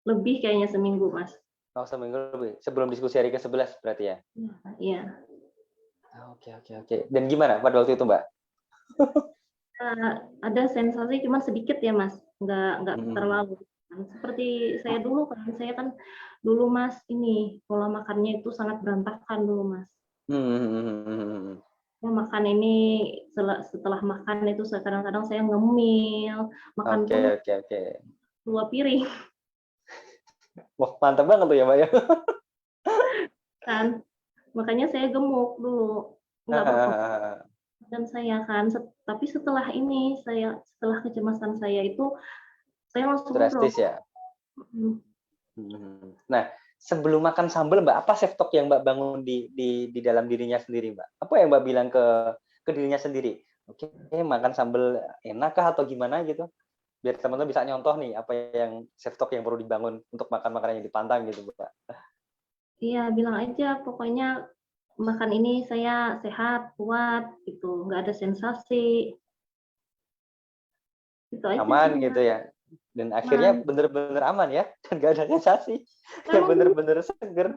Speaker 2: Lebih kayaknya seminggu, Mas.
Speaker 1: Oh, seminggu lebih. Sebelum diskusi hari ke-11 berarti ya?
Speaker 2: Iya.
Speaker 1: Oke. Dan gimana pada waktu itu Mbak?
Speaker 2: Ada sensasi cuman sedikit ya, Mas. Nggak
Speaker 1: Hmm.
Speaker 2: terlalu. Seperti saya dulu kan, saya kan dulu Mas ini pola makannya itu sangat berantakan dulu, Mas.
Speaker 1: Hmm.
Speaker 2: Ya, makan ini setelah makan itu kadang-kadang saya ngemil, makan
Speaker 1: Oke,
Speaker 2: pun
Speaker 1: oke, oke.
Speaker 2: 2 piring
Speaker 1: Wah, mantap banget tuh ya Mbak ya.
Speaker 2: kan. Makanya saya gemuk dulu, nggak berprotein dan saya kan. Tapi setelah ini setelah kecemasan saya itu saya langsung drop.
Speaker 1: Drastis ya. Nah, sebelum makan sambal Mbak, apa self talk yang Mbak bangun di dalam dirinya sendiri Mbak? Apa yang Mbak bilang ke dirinya sendiri? Oke, makan sambal enak kah atau gimana gitu? Biar teman-teman bisa nyontoh nih apa yang self talk yang perlu dibangun untuk makan makanan yang dipantang gitu Mbak.
Speaker 2: Iya, bilang aja pokoknya makan ini saya sehat, kuat gitu, nggak ada sensasi. Itu aja sih,
Speaker 1: Aman gitu
Speaker 2: Mas.
Speaker 1: ya. Dan akhirnya
Speaker 2: Aman.
Speaker 1: bener-bener aman ya, dan gak ada sensasi. Kayak
Speaker 2: Memang dulu
Speaker 1: bener-bener seger.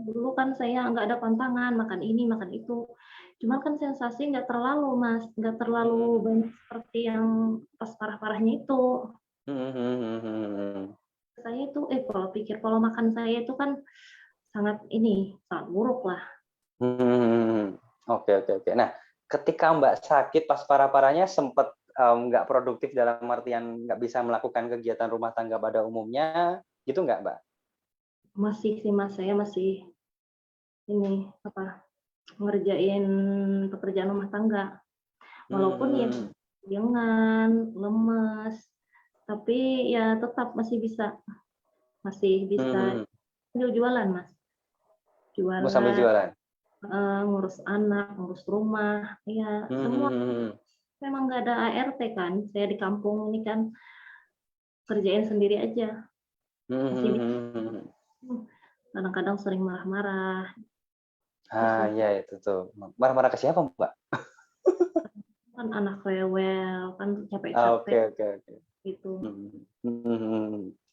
Speaker 2: dulu kan saya nggak ada pantangan, makan ini, makan itu. Cuman kan sensasi nggak terlalu, Mas, nggak terlalu banyak seperti yang pas parah-parahnya itu. Saya itu pola makan saya itu kan sangat buruk lah.
Speaker 1: Oke. Nah, ketika Mbak sakit pas parah-parahnya sempat nggak produktif dalam artian nggak bisa melakukan kegiatan rumah tangga pada umumnya, gitu nggak, Mbak?
Speaker 2: Masih sih, Mas, saya masih ini, ngerjain pekerjaan rumah tangga. Walaupun ya
Speaker 1: Hmm.
Speaker 2: dengan lemes, tapi ya tetap masih bisa
Speaker 1: Hmm.
Speaker 2: jualan, Mas.
Speaker 1: Mau sambil
Speaker 2: Jualan,
Speaker 1: jualan?
Speaker 2: ngurus anak, ngurus rumah, ya semua.
Speaker 1: Hmm.
Speaker 2: Memang nggak ada ART kan, saya di kampung ini kan kerjain sendiri aja. Masih bisa, kadang-kadang sering marah-marah, itu
Speaker 1: Ah,
Speaker 2: sih.
Speaker 1: ya itu tuh. Marah-marah ke siapa, Mbak?
Speaker 2: Kan anak rewel, kan
Speaker 1: Oke,
Speaker 2: capek-capek
Speaker 1: oke, oke.
Speaker 2: gitu.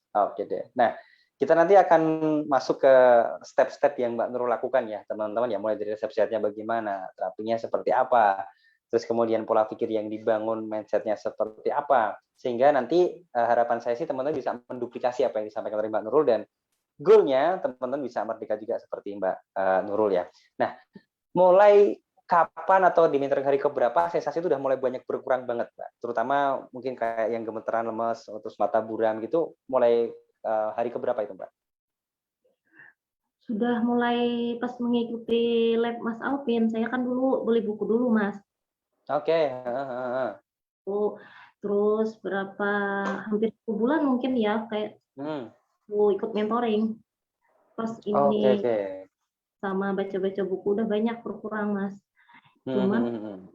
Speaker 1: Oke deh. Nah, kita nanti akan masuk ke step-step yang Mbak Nurul lakukan ya, teman-teman ya, mulai dari resep sehatnya bagaimana, terapinya seperti apa, terus kemudian pola pikir yang dibangun, mindset-nya seperti apa, sehingga nanti harapan saya sih teman-teman bisa menduplikasi apa yang disampaikan oleh Mbak Nurul, dan goal-nya teman-teman bisa merdeka juga seperti Mbak Nurul ya. Nah, mulai kapan atau di mentoring hari keberapa sensasi itu udah mulai banyak berkurang banget, Mbak? Terutama mungkin kayak yang gemeteran, lemes, terus mata buram gitu, mulai hari keberapa itu, Mbak?
Speaker 2: Sudah mulai pas mengikuti lab Mas Alvin, saya kan dulu beli buku dulu, Mas.
Speaker 1: Oke, heeh heeh.
Speaker 2: Terus hampir 1 bulan mungkin ya, kayak aku ikut mentoring. Pas
Speaker 1: Oke
Speaker 2: ini
Speaker 1: oke.
Speaker 2: sama baca-baca buku udah banyak berkurang, Mas. Cuman
Speaker 1: Mhm.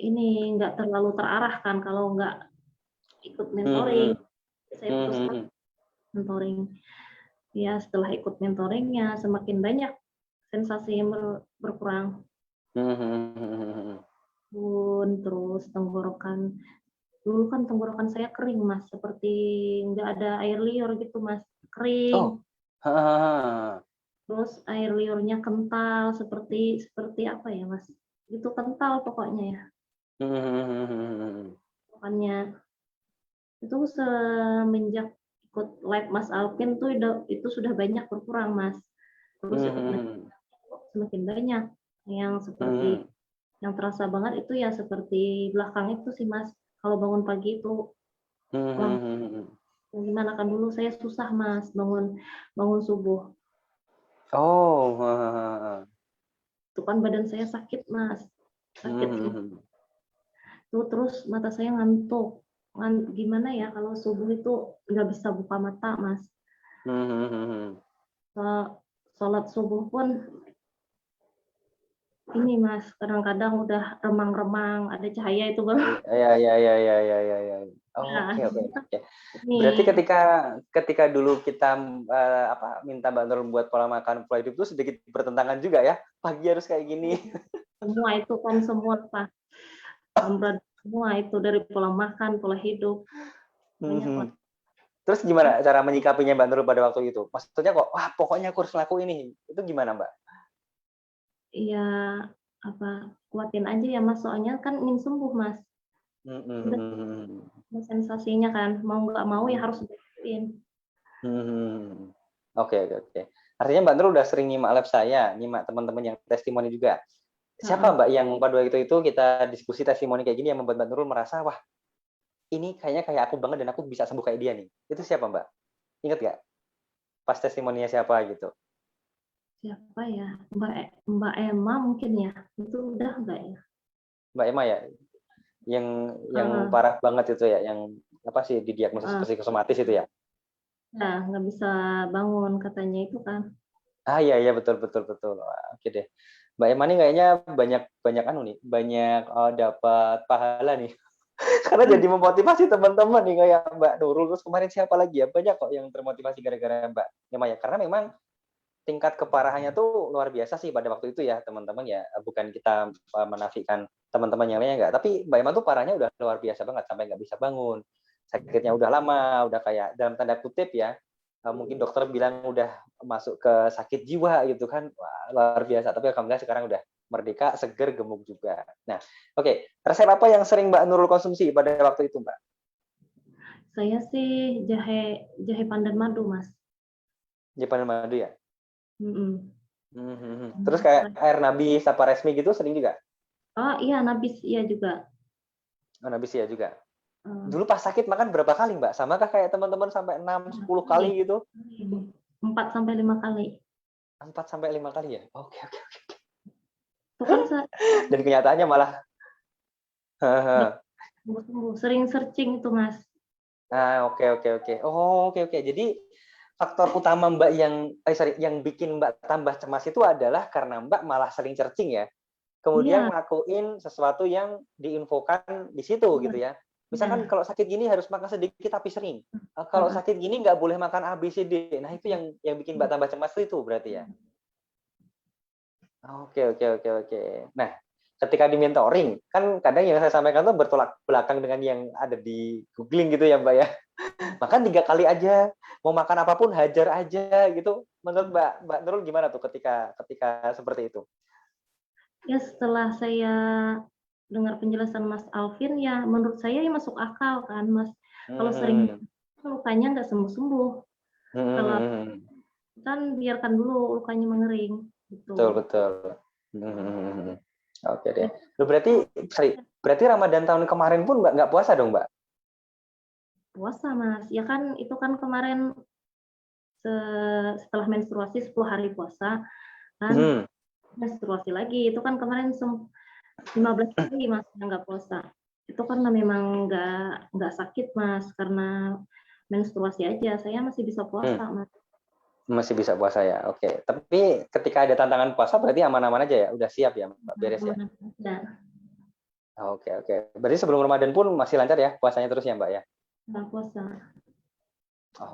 Speaker 2: ini nggak terlalu terarahkan kalau nggak ikut mentoring. Saya putuskan mentoring. Ya, setelah ikut mentoringnya semakin banyak sensasi yang berkurang. Terus tenggorokan. Dulu kan tenggorokan saya kering, Mas, seperti nggak ada air liur gitu, Mas. Kering.
Speaker 1: Oh, heeh.
Speaker 2: Terus air liurnya kental, seperti apa ya, Mas? Itu kental pokoknya ya. Pokoknya itu semenjak ikut lab Mas Alvin tuh itu sudah banyak berkurang, Mas. Terus semakin banyak yang seperti yang terasa banget itu ya seperti belakang itu sih, Mas. Kalau bangun pagi itu gimana kan dulu saya susah, Mas, bangun subuh.
Speaker 1: Oh, heeh.
Speaker 2: Itu kan badan saya sakit, Mas. Sakit sih. Tuh terus mata saya ngantuk. Gimana ya kalau subuh itu nggak bisa buka mata, Mas. Sholat subuh pun ini, Mas, kadang-kadang udah remang-remang, ada cahaya itu baru.
Speaker 1: Ya. Oke. Berarti ketika dulu kita minta Mbak Nurul buat pola makan, pola hidup itu sedikit bertentangan juga ya. Pagi harus kayak gini.
Speaker 2: Semua itu kan semua semua itu dari pola makan, pola hidup. Banyak lah.
Speaker 1: Terus gimana cara menyikapinya Mbak Nurul pada waktu itu? Maksudnya kok, wah pokoknya aku harus lakuin ini. Itu gimana, Mbak?
Speaker 2: Iya, kuatin aja ya, Mas, soalnya kan ingin sembuh, Mas. Sensasinya kan, mau nggak mau ya harus dilakuin.
Speaker 1: Oke. Artinya Mbak Nurul udah sering nyimak lab saya, nyimak teman-teman yang testimoni juga. Siapa Mbak yang pada waktu itu kita diskusi testimoni kayak gini yang membuat Mbak Nurul merasa, wah ini kayaknya kayak aku banget dan aku bisa sembuh kayak dia nih. Itu siapa, Mbak? Ingat nggak? Pas testimoninya siapa gitu?
Speaker 2: Siapa ya? Mbak Emma mungkin ya. Itu udah enggak ya?
Speaker 1: Mbak Emma ya? Yang parah banget itu ya, yang apa sih didiagnosis psikosomatis itu ya?
Speaker 2: Nah, nggak bisa bangun katanya itu kan.
Speaker 1: Iya betul. Oke deh. Mbak Emma nih kayaknya banyak dapat pahala nih. Karena jadi memotivasi teman-teman nih kayak Mbak Nurul, terus kemarin siapa lagi ya? Banyak kok yang termotivasi gara-gara Mbak Emma ya. Karena memang tingkat keparahannya tuh luar biasa sih pada waktu itu ya teman-teman ya. Bukan kita menafikan teman-teman yang lainnya enggak, tapi Mbak Emma tuh parahnya udah luar biasa banget sampai nggak bisa bangun. Sakitnya udah lama, udah kayak dalam tanda kutip ya, mungkin dokter bilang udah masuk ke sakit jiwa gitu kan. Wah, luar biasa. Tapi alhamdulillah sekarang udah merdeka, seger, gemuk juga. Nah, oke. Resep apa yang sering Mbak Nurul konsumsi pada waktu itu, Mbak?
Speaker 2: Saya sih jahe pandan madu, Mas.
Speaker 1: Jahe pandan madu ya?
Speaker 2: Mm-mm.
Speaker 1: Terus kayak air nabis, apa resmi gitu sering juga?
Speaker 2: Oh iya, nabis iya juga.
Speaker 1: Oh, nabis ya juga. Dulu pas sakit makan berapa kali, Mbak? Samakah kayak teman-teman sampai 6-10 kali gitu?
Speaker 2: 4-5 kali.
Speaker 1: 4-5 kali ya? Oke.
Speaker 2: Itu kan
Speaker 1: Dan kenyataannya malah
Speaker 2: sering searching itu, Mas.
Speaker 1: Oke. Oh, oke. Jadi faktor utama Mbak yang bikin Mbak tambah cemas itu adalah karena Mbak malah sering searching ya. Kemudian ngelakuin sesuatu yang diinfokan di situ gitu ya. Misalkan kalau sakit gini harus makan sedikit tapi sering. Kalau sakit gini nggak boleh makan A, B, C, D. Nah itu yang bikin Mbak tambah cemas itu berarti ya. Oke. Nah, ketika di mentoring, kan kadang yang saya sampaikan tuh bertolak belakang dengan yang ada di googling gitu ya Mbak ya. Makan 3 kali aja, mau makan apapun hajar aja gitu. Menurut Mbak Nurul gimana tuh ketika seperti itu?
Speaker 2: Ya setelah saya dengar penjelasan Mas Alvin ya menurut saya ya masuk akal kan Mas. Kalau sering lukanya nggak sembuh-sembuh. Kalau kan biarkan dulu lukanya mengering
Speaker 1: Betul,
Speaker 2: gitu.
Speaker 1: betul. Oke deh. Berarti Ramadan tahun kemarin pun nggak puasa dong, Mbak?
Speaker 2: Puasa Mas. Ya kan itu kan kemarin setelah menstruasi 10 hari puasa kan menstruasi lagi. Itu kan kemarin 15 hari Mas nggak puasa. Itu karena memang nggak sakit Mas, karena menstruasi aja. Saya masih bisa puasa Mas.
Speaker 1: Masih bisa puasa ya, oke. Tapi ketika ada tantangan puasa berarti aman-aman aja ya, udah siap ya, Mbak, beres ya. Oke, oke. Berarti sebelum Ramadan pun masih lancar ya puasanya terus ya, Mbak ya.
Speaker 2: Puasa.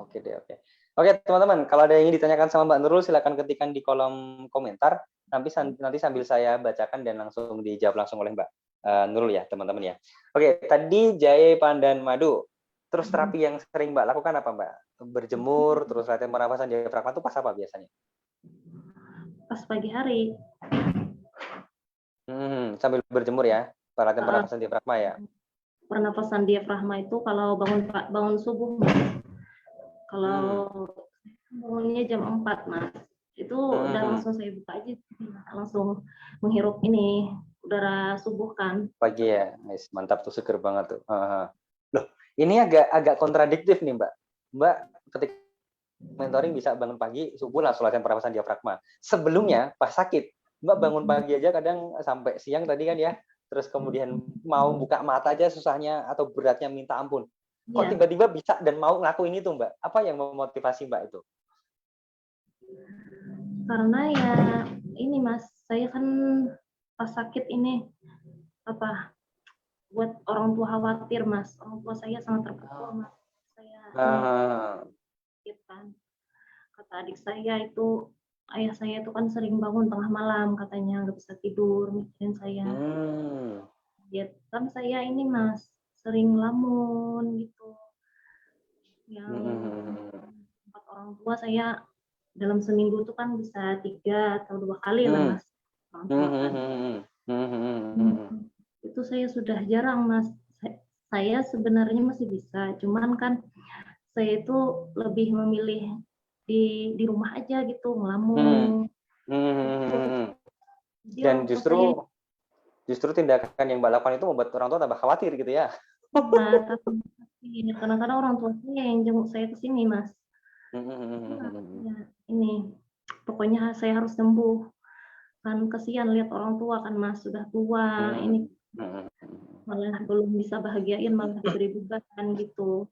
Speaker 1: Oke deh, oke. Oke, teman-teman, kalau ada yang ingin ditanyakan sama Mbak Nurul, silakan ketikkan di kolom komentar. Nanti sambil saya bacakan dan langsung dijawab langsung oleh Mbak Nurul ya, teman-teman ya. Oke, tadi jahe pandan madu. Terus terapi yang sering Mbak lakukan apa, Mbak? Berjemur, terus latihan pernapasan diafragma itu pas apa biasanya?
Speaker 2: Pas pagi hari.
Speaker 1: Sambil berjemur ya, latihan pernapasan diafragma ya.
Speaker 2: Pernapasan diafragma itu kalau bangun subuh, kalau bangunnya jam 4 Mas, itu udah langsung saya buka aja, langsung menghirup ini udara subuh kan.
Speaker 1: Pagi ya, nice. Mantap tuh, seger banget tuh. Loh, ini agak kontradiktif nih Mbak. Mbak ketika mentoring bisa bangun pagi, subuh langsung latihan pernapasan diafragma. Sebelumnya pas sakit, Mbak bangun pagi aja kadang sampai siang tadi kan ya, terus kemudian mau buka mata aja susahnya atau beratnya minta ampun. Kok tiba-tiba bisa dan mau ngelakuin itu Mbak? Apa yang memotivasi Mbak itu?
Speaker 2: Karena ya ini Mas, saya kan pas sakit ini buat orang tua khawatir Mas, orang tua saya sangat terpukul Mas. Saya sakit kan. Kata adik saya itu, ayah saya itu kan sering bangun tengah malam, katanya nggak bisa tidur, mikirin saya. Ya kan saya ini Mas, sering lamun gitu. Yang empat orang tua saya dalam seminggu itu kan bisa 3 atau 2 kali lah Mas. Orang tua kan. Itu saya sudah jarang Mas. Saya sebenarnya masih bisa, cuman kan saya itu lebih memilih di rumah aja gitu, ngelamun.
Speaker 1: Dan justru tindakan yang Mbak lakukan itu membuat orang tua tambah khawatir gitu ya?
Speaker 2: Kadang-kadang orang tua saya yang jenguk saya ke sini Mas. Ya, ini pokoknya saya harus sembuh. Kan kasihan lihat orang tua kan Mas, sudah tua, ini malah belum bisa bahagiain, malah diberi beban gitu.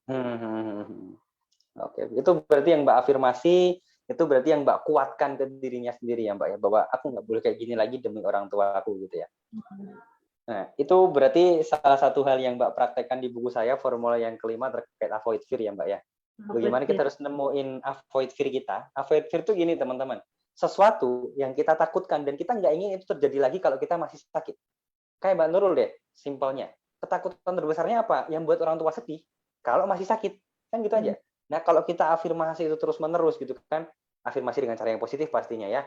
Speaker 1: Oke, itu berarti yang Mbak afirmasi, itu berarti yang Mbak kuatkan ke dirinya sendiri ya Mbak ya, bahwa aku nggak boleh kayak gini lagi demi orang tua aku gitu ya. Nah, itu berarti salah satu hal yang Mbak praktekkan di buku saya, formula yang kelima terkait avoid fear ya Mbak ya. Bagaimana kita harus nemuin avoid fear kita. Avoid fear itu gini teman-teman, sesuatu yang kita takutkan dan kita nggak ingin itu terjadi lagi kalau kita masih sakit. Kayak Mbak Nurul deh, simpelnya. Ketakutan terbesarnya apa? Yang buat orang tua sedih kalau masih sakit. Kan gitu aja. Nah, kalau kita afirmasi itu terus-menerus gitu kan, afirmasi dengan cara yang positif pastinya ya,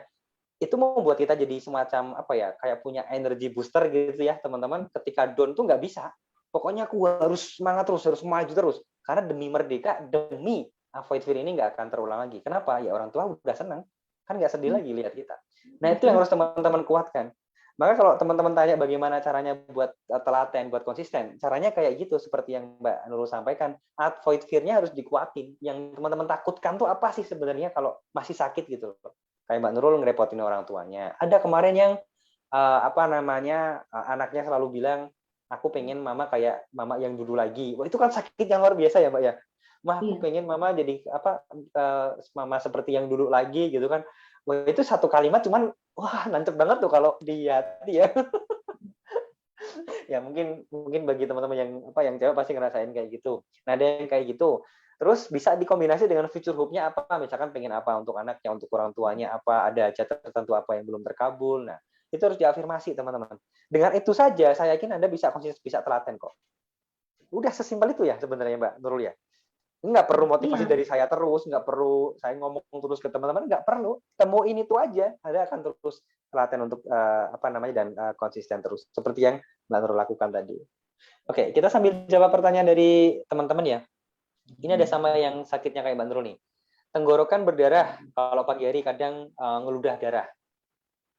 Speaker 1: itu membuat kita jadi semacam apa ya, kayak punya energi booster gitu ya, teman-teman. Ketika down tuh nggak bisa. Pokoknya aku harus semangat terus, harus maju terus. Karena demi merdeka, demi avoid fear ini nggak akan terulang lagi. Kenapa? Ya orang tua udah senang. Kan nggak sedih lagi lihat kita. Nah, itu yang harus teman-teman kuatkan. Maka kalau teman-teman tanya bagaimana caranya buat telaten, buat konsisten, caranya kayak gitu seperti yang Mbak Nurul sampaikan. Avoid fear-nya harus dikuatin. Yang teman-teman takutkan tuh apa sih sebenarnya kalau masih sakit gitu loh. Kayak Mbak Nurul ngerepotin orang tuanya. Ada kemarin yang anaknya selalu bilang, aku pengen mama kayak mama yang dulu lagi. Wah, itu kan sakit yang luar biasa ya Mbak ya. Mah aku pengen mama jadi mama seperti yang dulu lagi gitu kan. Wah, itu satu kalimat cuman wah nancep banget tuh kalau di hati ya. Ya mungkin bagi teman-teman yang cewek pasti ngerasain kayak gitu. Nah, ada yang kayak gitu. Terus bisa dikombinasi dengan future hope-nya apa? Misalkan pengen apa untuk anaknya, untuk orang tuanya apa, ada hajat tertentu apa yang belum terkabul. Nah, itu harus diafirmasi teman-teman. Dengan itu saja saya yakin Anda bisa konsisten, bisa telaten kok. Udah sesimpel itu ya sebenarnya Mbak Nurul ya. Nggak perlu motivasi
Speaker 2: Iya.
Speaker 1: dari saya terus, nggak perlu saya ngomong terus ke teman-teman, nggak perlu. Temuin itu aja, Anda akan terus latihan untuk apa namanya dan konsisten terus seperti yang Mbak Nurul lakukan tadi. Oke, kita sambil jawab pertanyaan dari teman-teman ya. Ini ada sama yang sakitnya kayak Mbak Nurul nih. Tenggorokan berdarah, kalau pagi hari kadang ngeludah darah.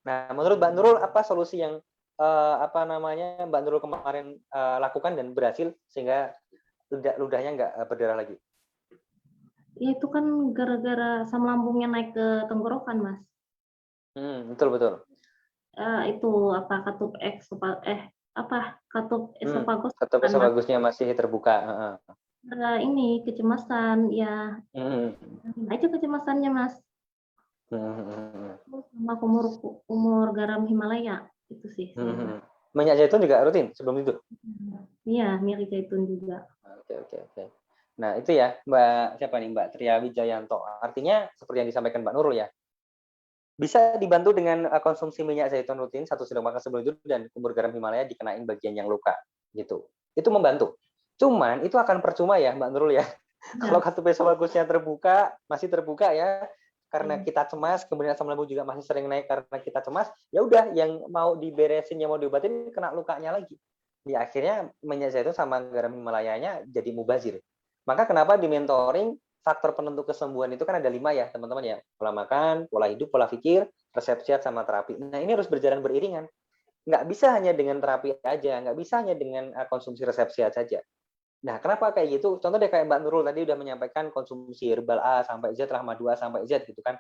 Speaker 1: Nah, menurut Mbak Nurul apa solusi yang apa namanya Mbak Nurul kemarin lakukan dan berhasil sehingga ludahnya nggak berdarah lagi?
Speaker 2: Ya itu kan gara-gara asam lambungnya naik ke tenggorokan, Mas.
Speaker 1: Betul betul.
Speaker 2: Itu apa katup katup esofagus
Speaker 1: Katup
Speaker 2: kan, Mas.
Speaker 1: esofagusnya masih terbuka.
Speaker 2: Ini kecemasan ya. Itu kecemasannya, Mas. Sama kumur garam Himalaya itu sih.
Speaker 1: Minyak zaitun juga rutin sebelum tidur?
Speaker 2: Iya, minyak zaitun juga.
Speaker 1: Oke. Nah, itu ya, Mbak siapa nih? Mbak Tria Wijayanto. Artinya seperti yang disampaikan Mbak Nurul ya. Bisa dibantu dengan konsumsi minyak zaitun rutin 1 sendok makan sebelum tidur dan kumur garam Himalaya dikenain bagian yang luka gitu. Itu membantu. Cuman itu akan percuma ya Mbak Nurul ya. Kalau katup esofagusnya terbuka, masih terbuka ya, karena kita cemas, kemudian asam lambung juga masih sering naik karena kita cemas, ya udah yang mau diberesin, yang mau diobatin kena lukanya lagi. Ya akhirnya minyak zaitun sama garam Himalayanya jadi mubazir. Maka kenapa di mentoring faktor penentu kesembuhan itu kan ada 5 ya teman-teman ya. Pola makan, pola hidup, pola pikir, resep sehat, sama terapi. Nah ini harus berjalan beriringan. Nggak bisa hanya dengan terapi aja, nggak bisa hanya dengan konsumsi resep sehat saja. Nah, kenapa kayak gitu? Contoh deh kayak Mbak Nurul tadi udah menyampaikan konsumsi herbal A sampai Z, lah madu A sampai Z gitu kan.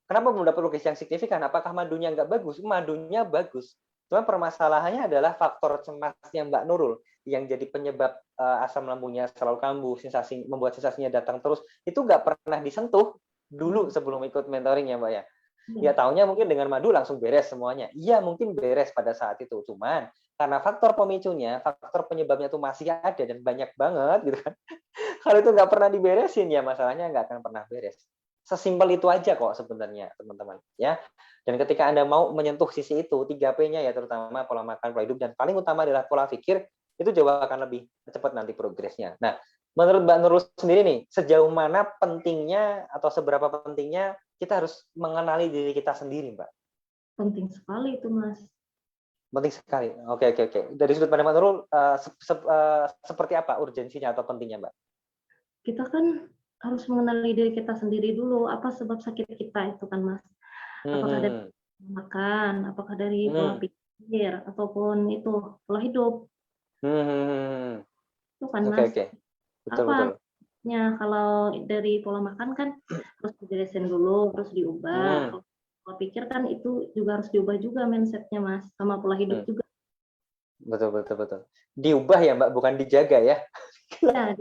Speaker 1: Kenapa belum dapat progres yang signifikan? Apakah madunya nggak bagus? Madunya bagus. Cuma permasalahannya adalah faktor cemasnya Mbak Nurul yang jadi penyebab asam lambungnya selalu kambuh, membuat sensasinya datang terus. Itu nggak pernah disentuh dulu sebelum ikut mentoring ya Mbak ya. Ya taunya mungkin dengan madu langsung beres semuanya. Iya mungkin beres pada saat itu. Cuman karena faktor pemicunya, faktor penyebabnya itu masih ada dan banyak banget gitu kan. Kalau itu nggak pernah diberesin ya masalahnya nggak akan pernah beres. Sesimpel itu aja kok sebenarnya teman-teman ya. Dan ketika Anda mau menyentuh sisi itu, 3P-nya ya terutama pola makan, pola hidup, dan paling utama adalah pola pikir, itu jauh akan lebih cepat nanti progresnya. Nah, menurut Mbak Nurul sendiri nih, sejauh mana pentingnya atau seberapa pentingnya kita harus mengenali diri kita sendiri, Mbak?
Speaker 2: Penting sekali itu, Mas.
Speaker 1: Penting sekali. Oke. Dari sudut pandang Mbak Nurul, seperti apa urgensinya atau pentingnya, Mbak?
Speaker 2: Kita kan harus mengenali diri kita sendiri dulu. Apa sebab sakit kita itu kan, Mas? Apakah dari makan, apakah dari pola pikir, ataupun itu pola hidup. Itu kan, Mas.
Speaker 1: Oke.
Speaker 2: Betul.
Speaker 1: Betul.
Speaker 2: Kalau dari pola makan kan harus diberesin dulu, harus diubah. Pola pikir kan itu juga harus diubah juga mindset-nya, Mas. Sama pola hidup juga.
Speaker 1: Betul. Diubah ya, Mbak, bukan dijaga ya.
Speaker 2: Ya.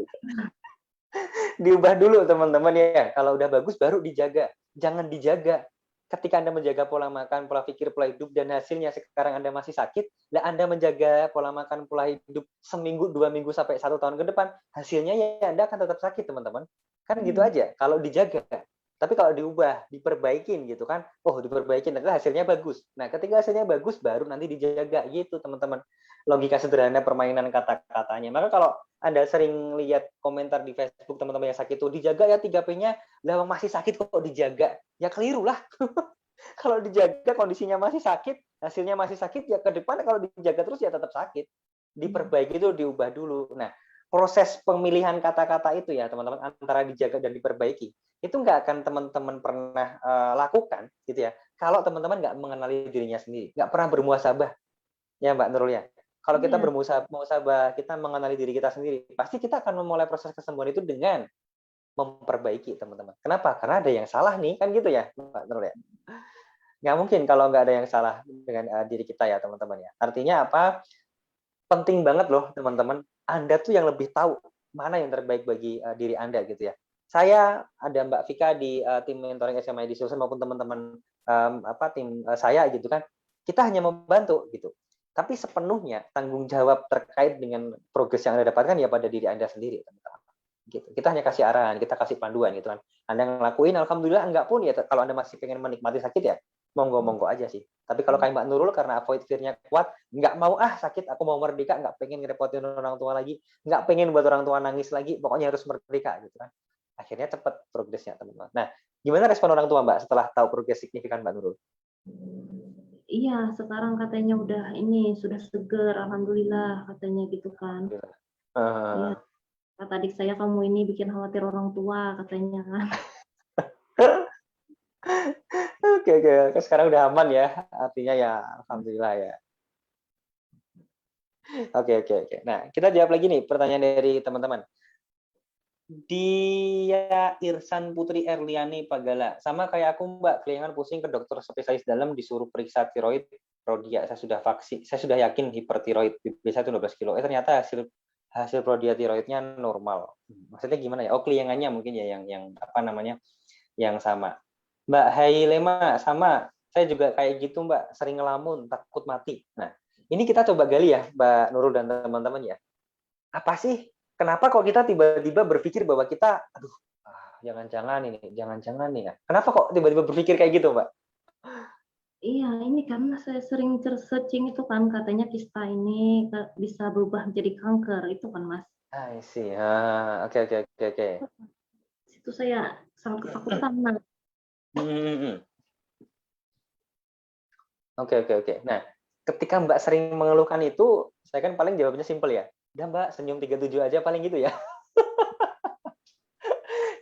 Speaker 1: Diubah dulu teman-teman ya. Kalau udah bagus baru dijaga. Jangan dijaga. Ketika Anda menjaga pola makan, pola pikir, pola hidup, dan hasilnya sekarang Anda masih sakit, dan Anda menjaga pola makan, pola hidup seminggu, 2 minggu, sampai 1 tahun ke depan, hasilnya ya Anda akan tetap sakit, teman-teman. Kan gitu aja, kalau dijaga. Tapi kalau diubah, diperbaikin gitu kan, diperbaikin, ternyata hasilnya bagus. Nah, ketika hasilnya bagus, baru nanti dijaga gitu, teman-teman. Logika sederhana permainan kata-katanya. Maka kalau Anda sering lihat komentar di Facebook teman-teman yang sakit itu, dijaga ya 3P-nya, lah masih sakit kok dijaga. Ya keliru lah. Kalau dijaga kondisinya masih sakit, hasilnya masih sakit, ya ke depan kalau dijaga terus ya tetap sakit. Diperbaiki itu diubah dulu. Nah, proses pemilihan kata-kata itu ya teman-teman, antara dijaga dan diperbaiki, itu nggak akan teman-teman pernah lakukan gitu ya, kalau teman-teman nggak mengenali dirinya sendiri, nggak pernah bermuhasabah ya Mbak Nurul ya. Kalau kita bermuhasabah, kita mengenali diri kita sendiri, pasti kita akan memulai proses kesembuhan itu dengan memperbaiki, teman-teman. Kenapa? Karena ada yang salah nih, kan gitu ya, Mbak Nurul ya. Nggak mungkin kalau nggak ada yang salah dengan diri kita ya, teman-teman ya. Artinya apa? Penting banget loh, teman-teman. Anda tuh yang lebih tahu mana yang terbaik bagi diri Anda gitu ya. Saya ada Mbak Vika di tim mentoring SMA di Sulsel maupun teman-teman tim saya gitu kan. Kita hanya membantu gitu. Tapi sepenuhnya tanggung jawab terkait dengan progres yang Anda dapatkan ya pada diri Anda sendiri, teman-teman. Gitu. Kita hanya kasih arahan, kita kasih panduan gitu kan. Anda ngelakuin, alhamdulillah, enggak pun ya kalau Anda masih pengen menikmati sakit ya, monggo-monggo aja sih. Tapi kalau kayak Mbak Nurul karena avoid fear-nya kuat, nggak mau sakit, aku mau merdeka, nggak pengen ngerepotin orang tua lagi, nggak pengen buat orang tua nangis lagi, pokoknya harus merdeka gitu kan. Akhirnya cepet progresnya teman-teman. Nah, gimana respon orang tua Mbak setelah tahu progres signifikan Mbak Nurul?
Speaker 2: Iya, sekarang katanya udah ini sudah seger, alhamdulillah katanya gitu kan. Iya, kata adik saya kamu ini bikin khawatir orang tua katanya kan.
Speaker 1: Oke, oke. Sekarang udah aman ya, artinya ya alhamdulillah ya. Oke, oke, oke. Nah, kita jawab lagi nih pertanyaan dari teman-teman. Dia Irsan Putri Erliani Pagala. Sama kayak aku Mbak, keliangan pusing ke dokter spesialis dalam disuruh periksa tiroid, prodia. Saya sudah vaksin, saya sudah yakin hipertiroid, biasa itu 12 kilo. Ternyata hasil prodia tiroidnya normal. Maksudnya gimana ya? Oh, keliangannya mungkin ya yang apa namanya? Yang sama. Mbak Hailema sama. Saya juga kayak gitu Mbak, sering ngelamun, takut mati. Nah, ini kita coba gali ya, Mbak Nurul dan teman-teman ya. Apa sih? Kenapa kok kita tiba-tiba berpikir bahwa kita, aduh, jangan-jangan nih ya. Kenapa kok tiba-tiba berpikir kayak gitu, Mbak?
Speaker 2: Iya, ini karena saya sering searching itu kan katanya kista ini bisa berubah menjadi kanker itu kan Mas.
Speaker 1: I see. Oke, oke, oke, oke.
Speaker 2: Itu saya sangat ketakutan Mas.
Speaker 1: Oke, oke, oke. Nah, ketika Mbak sering mengeluhkan itu, saya kan paling jawabnya simpel ya. Udah Mbak, senyum 37 aja paling gitu ya.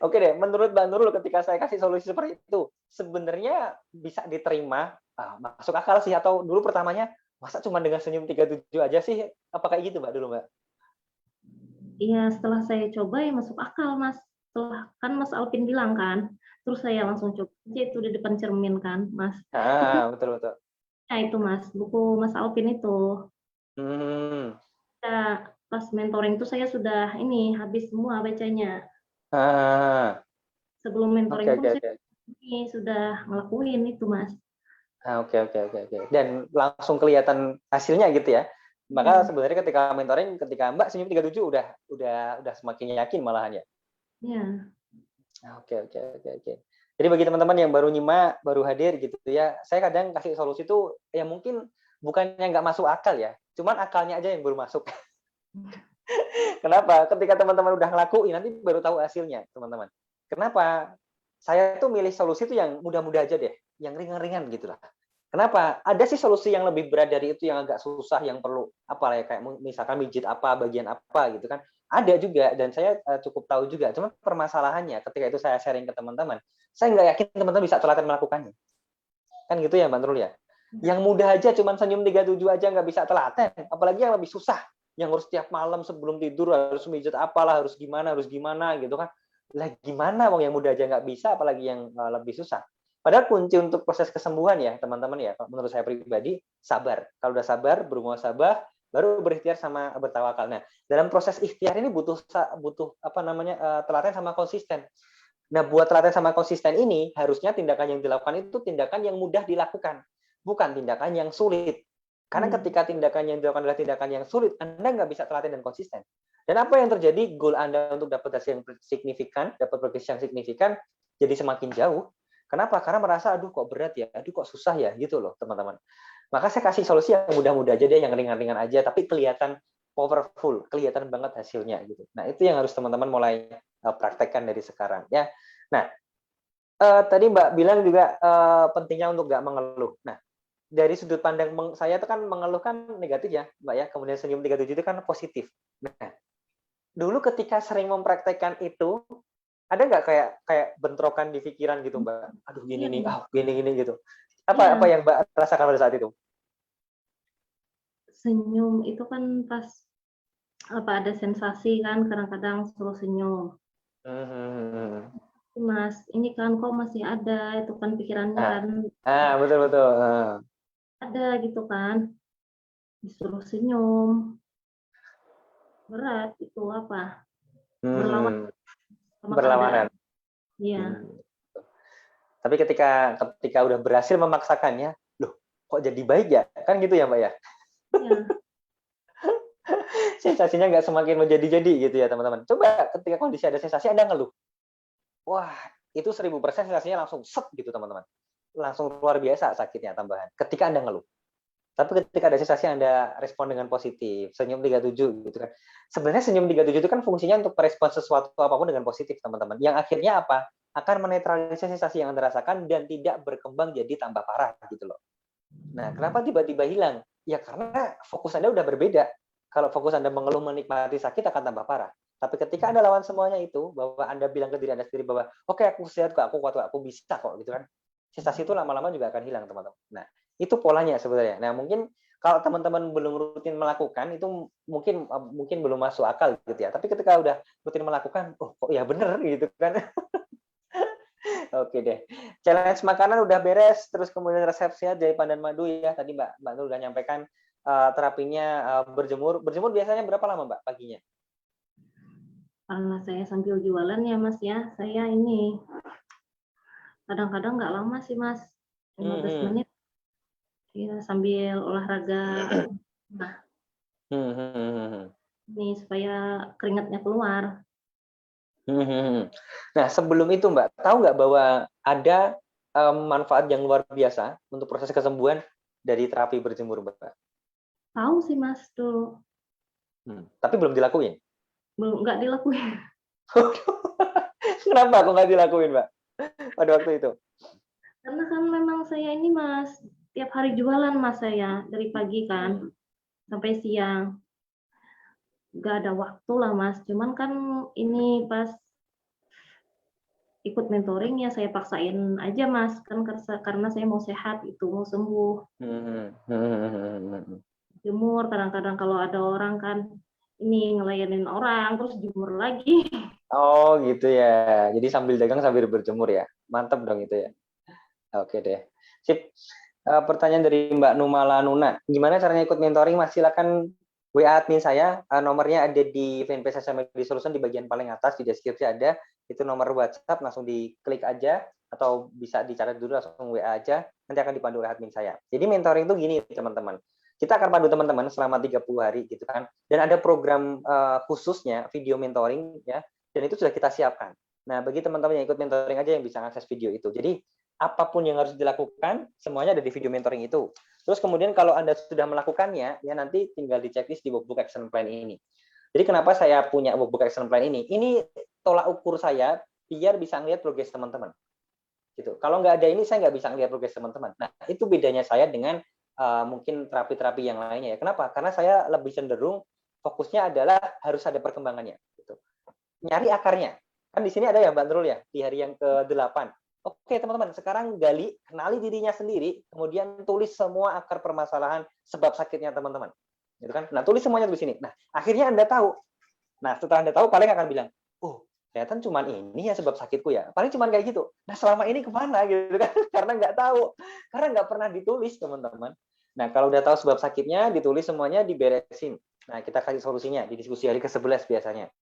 Speaker 1: Oke deh, menurut Mbak Nurul ketika saya kasih solusi seperti itu, sebenarnya bisa diterima, masuk akal sih, atau dulu pertamanya, masa cuma dengan senyum 37 aja sih? Apa kayak gitu Mbak dulu Mbak?
Speaker 2: Iya, setelah saya coba ya masuk akal Mas. Setelah kan Mas Alvin bilang kan, terus saya langsung coba aja itu di depan cermin kan Mas.
Speaker 1: Betul, betul.
Speaker 2: Nah itu Mas, buku Mas Alvin itu.
Speaker 1: Hmm.
Speaker 2: Ya, pas mentoring itu saya sudah ini habis semua bacanya. Sebelum
Speaker 1: Oke,
Speaker 2: mentoring pun
Speaker 1: oke,
Speaker 2: saya
Speaker 1: oke.
Speaker 2: ini sudah ngelakuin itu Mas.
Speaker 1: Oke, oke, oke, oke. Dan langsung kelihatan hasilnya gitu ya. Maka
Speaker 2: Ya,
Speaker 1: sebenarnya ketika mentoring, ketika Mbak senyum 37 udah semakin yakin malahan ya.
Speaker 2: ya,
Speaker 1: Oke, oke, oke, oke. Jadi bagi teman-teman yang baru nyimak, baru hadir gitu ya, saya kadang kasih solusi itu ya mungkin bukannya nggak masuk akal ya, cuman akalnya aja yang belum masuk. Kenapa? Ketika teman-teman udah ngelakuin, nanti baru tahu hasilnya, teman-teman. Kenapa? Saya tuh milih solusi itu yang mudah-mudah aja deh, yang ringan-ringan gitu lah. Kenapa? Ada sih solusi yang lebih berat dari itu yang agak susah, yang perlu apa ya, kayak misalkan mijit apa, bagian apa gitu kan. Ada juga dan saya cukup tahu juga. Cuma permasalahannya ketika itu saya sharing ke teman-teman, saya nggak yakin teman-teman bisa telaten melakukannya. Kan gitu ya Mbak Nurul ya. Yang mudah aja cuma senyum 37 aja nggak bisa telaten, apalagi yang lebih susah, yang harus tiap malam sebelum tidur harus mijit apalah, harus gimana gitu kan. Lah gimana wong yang mudah aja nggak bisa, apalagi yang lebih susah. Padahal kunci untuk proses kesembuhan ya teman-teman ya, menurut saya pribadi sabar. Kalau udah sabar, bermuasabah, baru berikhtiar sama bertawakal. Nah, dalam proses ikhtiar ini butuh apa namanya telaten sama konsisten. Nah, buat telaten sama konsisten ini, harusnya tindakan yang dilakukan itu tindakan yang mudah dilakukan, bukan tindakan yang sulit. Karena ketika tindakan yang dilakukan adalah tindakan yang sulit, Anda nggak bisa telaten dan konsisten. Dan apa yang terjadi, goal Anda untuk dapat hasil yang signifikan, dapat progres yang signifikan, jadi semakin jauh. Kenapa? Karena merasa, aduh kok berat ya, aduh kok susah ya, gitu loh teman-teman. Maka saya kasih solusi yang mudah-mudah aja deh, yang ringan-ringan aja, tapi kelihatan powerful, kelihatan banget hasilnya gitu. Nah, itu yang harus teman-teman mulai praktekkan dari sekarang ya. Nah, tadi Mbak bilang juga pentingnya untuk nggak mengeluh. Nah, dari sudut pandang saya itu kan mengeluh kan negatif ya, Mbak ya. Kemudian senyum 37 itu kan positif. Nah, dulu ketika sering mempraktekkan itu, ada nggak kayak kayak bentrokan di pikiran gitu, Mbak? Aduh gini
Speaker 2: iya,
Speaker 1: nih, gini gitu. Apa
Speaker 2: iya.
Speaker 1: yang Mbak rasakan pada saat itu?
Speaker 2: Senyum itu kan pas ada sensasi kan kadang-kadang suruh senyum. Mas, ini kan kok masih ada itu kan pikirannya
Speaker 1: Nah,
Speaker 2: kan
Speaker 1: betul betul.
Speaker 2: ada gitu kan disuruh senyum berat itu apa berlawan sama keadaan.
Speaker 1: Berlawanan.
Speaker 2: Iya,
Speaker 1: Tapi ketika udah berhasil memaksakannya, loh kok jadi baik ya? Kan gitu ya Mbak ya?
Speaker 2: iya,
Speaker 1: Sensasinya nggak semakin menjadi-jadi gitu ya teman-teman. Coba ketika kondisi ada sensasi Anda ngeluh. Wah, itu 1000% sensasinya langsung set gitu teman-teman. langsung luar biasa sakitnya tambahan ketika Anda ngeluh. Tapi ketika ada sensasi Anda respon dengan positif, senyum 37 gitu kan. Sebenarnya senyum 37 itu kan fungsinya untuk merespon sesuatu apapun dengan positif, teman-teman. Yang akhirnya apa? Akan menetralisir sensasi yang Anda rasakan dan tidak berkembang jadi tambah parah gitu loh. Nah, kenapa tiba-tiba hilang? Ya karena fokus Anda udah berbeda. Kalau fokus Anda mengeluh menikmati sakit akan tambah parah. Tapi ketika Anda lawan semuanya itu, bahwa Anda bilang ke diri Anda sendiri bahwa, oke, aku sehat kok, aku kuat kok, aku bisa kok, gitu kan. Sensasi itu lama-lama juga akan hilang, teman-teman. Nah, itu polanya sebenarnya. Nah, mungkin kalau teman-teman belum rutin melakukan, itu mungkin belum masuk akal gitu ya. Tapi ketika udah rutin melakukan, oh kok ya bener gitu kan. Oke deh. Challenge makanan udah beres, terus kemudian resep sehat dari pandan madu ya. Tadi Mbak Nur udah nyampaikan terapinya berjemur. Berjemur biasanya berapa lama Mbak paginya?
Speaker 2: Karena saya sambil jualan ya Mas ya, saya ini kadang-kadang nggak lama sih Mas, 15 menit ya sambil olahraga. Nah, ini supaya keringatnya keluar.
Speaker 1: Nah, sebelum itu Mbak, tahu nggak bahwa ada manfaat yang luar biasa untuk proses kesembuhan dari terapi berjemur, Mbak?
Speaker 2: Tahu sih Mas tuh,
Speaker 1: Tapi belum dilakuin?
Speaker 2: belum nggak dilakuin.
Speaker 1: Kenapa kok nggak dilakuin, Mbak, pada waktu itu?
Speaker 2: Karena kan memang saya ini Mas, tiap hari jualan Mas saya, dari pagi kan sampai siang. Nggak ada waktu lah Mas, cuman kan ini pas ikut mentoring ya saya paksain aja Mas, kan karena saya mau sehat itu, mau sembuh. Jemur, kadang-kadang kalau ada orang kan ini ngelayanin orang, terus jemur lagi.
Speaker 1: Oh gitu ya. Jadi sambil dagang sambil berjemur ya. Mantap dong itu ya. Oke deh. Sip. Pertanyaan dari Mbak Numala Nuna. Gimana caranya ikut mentoring? Mas, silakan WA admin saya. Nomornya ada di fanpage SMED Solution di bagian paling atas, di deskripsi ada. Itu nomor WhatsApp, langsung diklik aja. Atau bisa dicatat dulu, langsung WA aja. Nanti akan dipandu oleh admin saya. Jadi mentoring itu gini teman-teman. Kita akan pandu teman-teman selama 30 hari gitu kan. Dan ada program khususnya, video mentoring ya. Dan itu sudah kita siapkan. Nah, bagi teman-teman yang ikut mentoring aja yang bisa akses video itu. Jadi apapun yang harus dilakukan, semuanya ada di video mentoring itu. Terus kemudian kalau Anda sudah melakukannya, ya nanti tinggal di checklist di workbook action plan ini. Jadi kenapa saya punya workbook action plan ini? Ini tolak ukur saya biar bisa ngelihat progres teman-teman. Gitu. Kalau nggak ada ini, saya nggak bisa ngelihat progres teman-teman. Nah, itu bedanya saya dengan mungkin terapi-terapi yang lainnya ya. Kenapa? Karena saya lebih cenderung fokusnya adalah harus ada perkembangannya. Gitu. Nyari akarnya. Kan di sini ada ya Mbak Nurul ya, di hari yang ke-8. Oke teman-teman, sekarang kenali dirinya sendiri, kemudian tulis semua akar permasalahan sebab sakitnya teman-teman. Gitu kan? Nah, tulis semuanya di sini. Nah, akhirnya Anda tahu. Nah, setelah Anda tahu, paling akan bilang, oh, kelihatan cuma ini ya sebab sakitku ya. Paling cuma kayak gitu. Nah, selama ini kemana gitu kan? Karena nggak tahu. Karena nggak pernah ditulis, teman-teman. Nah, kalau udah tahu sebab sakitnya, ditulis semuanya, diberesin. Nah, kita kasih solusinya di diskusi hari ke-11 biasanya.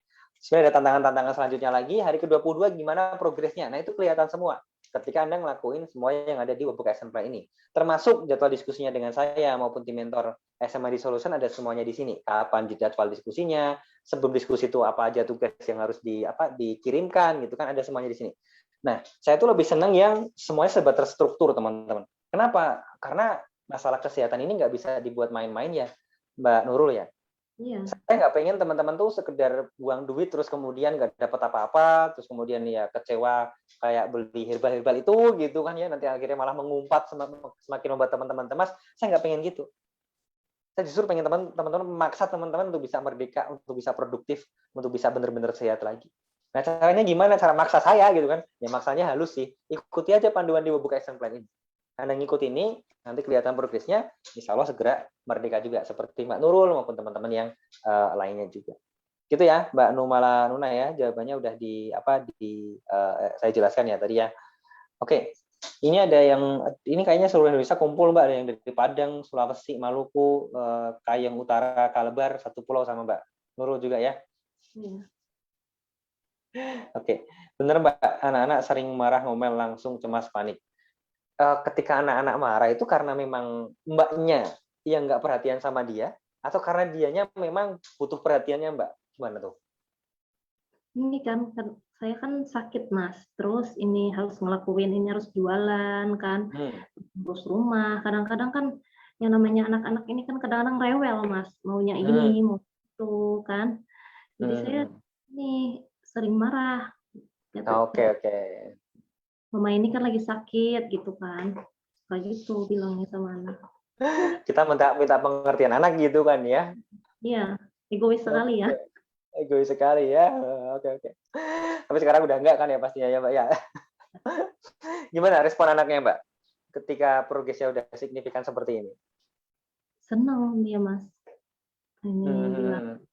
Speaker 1: Sebenarnya ada tantangan-tantangan selanjutnya lagi, hari ke-22 gimana progresnya. Nah, itu kelihatan semua ketika Anda ngelakuin semua yang ada di workbook action plan ini. Termasuk jadwal diskusinya dengan saya maupun tim mentor SMED Solution ada semuanya di sini. Kapan jadwal diskusinya, sebelum diskusi itu apa aja tugas yang harus dikirimkan gitu kan, ada semuanya di sini. Nah, saya tuh lebih senang yang semuanya serba terstruktur, teman-teman. Kenapa? Karena masalah kesehatan ini nggak bisa dibuat main-main ya, Mbak Nurul ya.
Speaker 2: Iya.
Speaker 1: Saya nggak pengen teman-teman tuh sekedar buang duit terus kemudian nggak dapat apa-apa, terus kemudian ya kecewa kayak beli herbal-herbal itu gitu kan ya, nanti akhirnya malah mengumpat semakin membuat teman-teman cemas. Saya nggak pengen gitu. Saya justru pengen teman-teman memaksa teman-teman untuk bisa merdeka, untuk bisa produktif, untuk bisa benar-benar sehat lagi. Nah, caranya gimana? Cara maksa saya gitu kan? Ya maksanya halus sih. Ikuti aja panduan di workbook action plan ini. Anda ngikut ini, nanti kelihatan progresnya, insya Allah segera merdeka juga, seperti Mbak Nurul maupun teman-teman yang lainnya juga. Gitu ya, Mbak Numala Nuna ya, jawabannya udah saya jelaskan ya tadi ya. Oke, ini ada yang, ini kayaknya seluruh Indonesia kumpul Mbak, ada yang dari Padang, Sulawesi, Maluku, Kayong Utara, Kalbar, satu pulau sama Mbak Nurul juga ya.
Speaker 2: Iya.
Speaker 1: Oke, benar Mbak, anak-anak sering marah, ngomel, langsung cemas, panik. Ketika anak-anak marah itu karena memang mbaknya yang nggak perhatian sama dia, atau karena dianya memang butuh perhatiannya Mbak? Gimana tuh?
Speaker 2: Ini kan saya kan sakit Mas, terus ini harus ngelakuin ini, harus jualan kan, ngurus rumah. Kadang-kadang kan yang namanya anak-anak ini kan kadang-kadang rewel Mas, maunya ini, mau itu kan. Jadi saya ini sering marah.
Speaker 1: Oke, oke.
Speaker 2: Mama ini kan lagi sakit gitu kan. Kayak gitu bilangnya sama anak.
Speaker 1: Kita minta pengertian anak gitu kan ya.
Speaker 2: Iya, egois sekali ya.
Speaker 1: Egois sekali ya. Oke, oke. Tapi sekarang udah enggak kan ya pastinya ya, Mbak ya. Gimana respon anaknya, Mbak? Ketika progresnya udah signifikan seperti ini?
Speaker 2: Senang dia, Mas. Ini bilang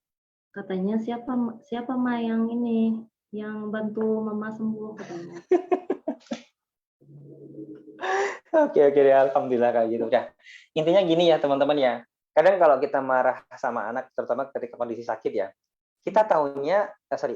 Speaker 2: katanya siapa Ma yang ini yang bantu Mama sembuh katanya.
Speaker 1: Oke, oke, alhamdulillah kayak gitu. Udah. Intinya gini ya, teman-teman ya. Kadang kalau kita marah sama anak, terutama ketika kondisi sakit ya, kita taunya,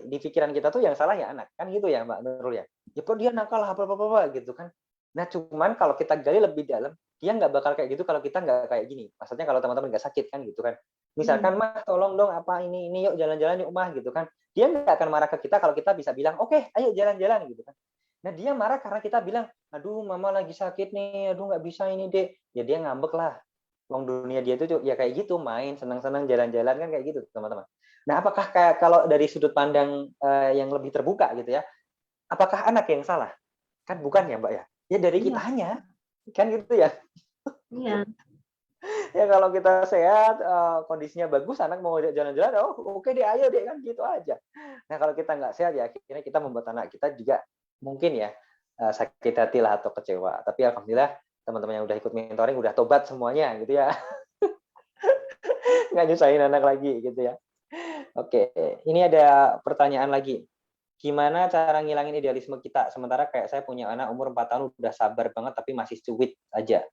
Speaker 1: di pikiran kita tuh yang salah ya anak, kan gitu ya Mbak Nurul ya. Ya kok dia nakal apa gitu kan. Nah cuman kalau kita gali lebih dalam, dia nggak bakal kayak gitu kalau kita nggak kayak gini. Maksudnya kalau teman-teman nggak sakit kan gitu kan. Misalkan mah tolong dong apa ini yuk jalan-jalan yuk mah gitu kan. Dia nggak akan marah ke kita kalau kita bisa bilang oke, ayo jalan-jalan gitu kan. Nah dia marah karena kita bilang, aduh mama lagi sakit nih, aduh nggak bisa ini dek. Ya dia ngambek lah. Wong dunia dia tuh ya kayak gitu, main senang-senang jalan-jalan kan kayak gitu teman-teman. Nah, apakah kalau dari sudut pandang yang lebih terbuka gitu ya, apakah anak yang salah? Kan bukan ya, Mbak ya? Ya dari kitanya, kan gitu ya.
Speaker 2: Iya.
Speaker 1: Ya kalau kita sehat, kondisinya bagus, anak mau jalan-jalan, oh oke deh, ayo deh, kan gitu aja. Nah kalau kita nggak sehat ya, akhirnya kita membuat anak kita juga mungkin ya sakit hati lah atau kecewa. Tapi alhamdulillah teman-teman yang udah ikut mentoring udah tobat semuanya gitu ya. Nggak nyusahin anak lagi gitu ya. Oke, ini ada pertanyaan lagi. Gimana cara ngilangin idealisme kita? Sementara kayak saya punya anak umur 4 tahun udah sabar banget tapi masih cuit aja.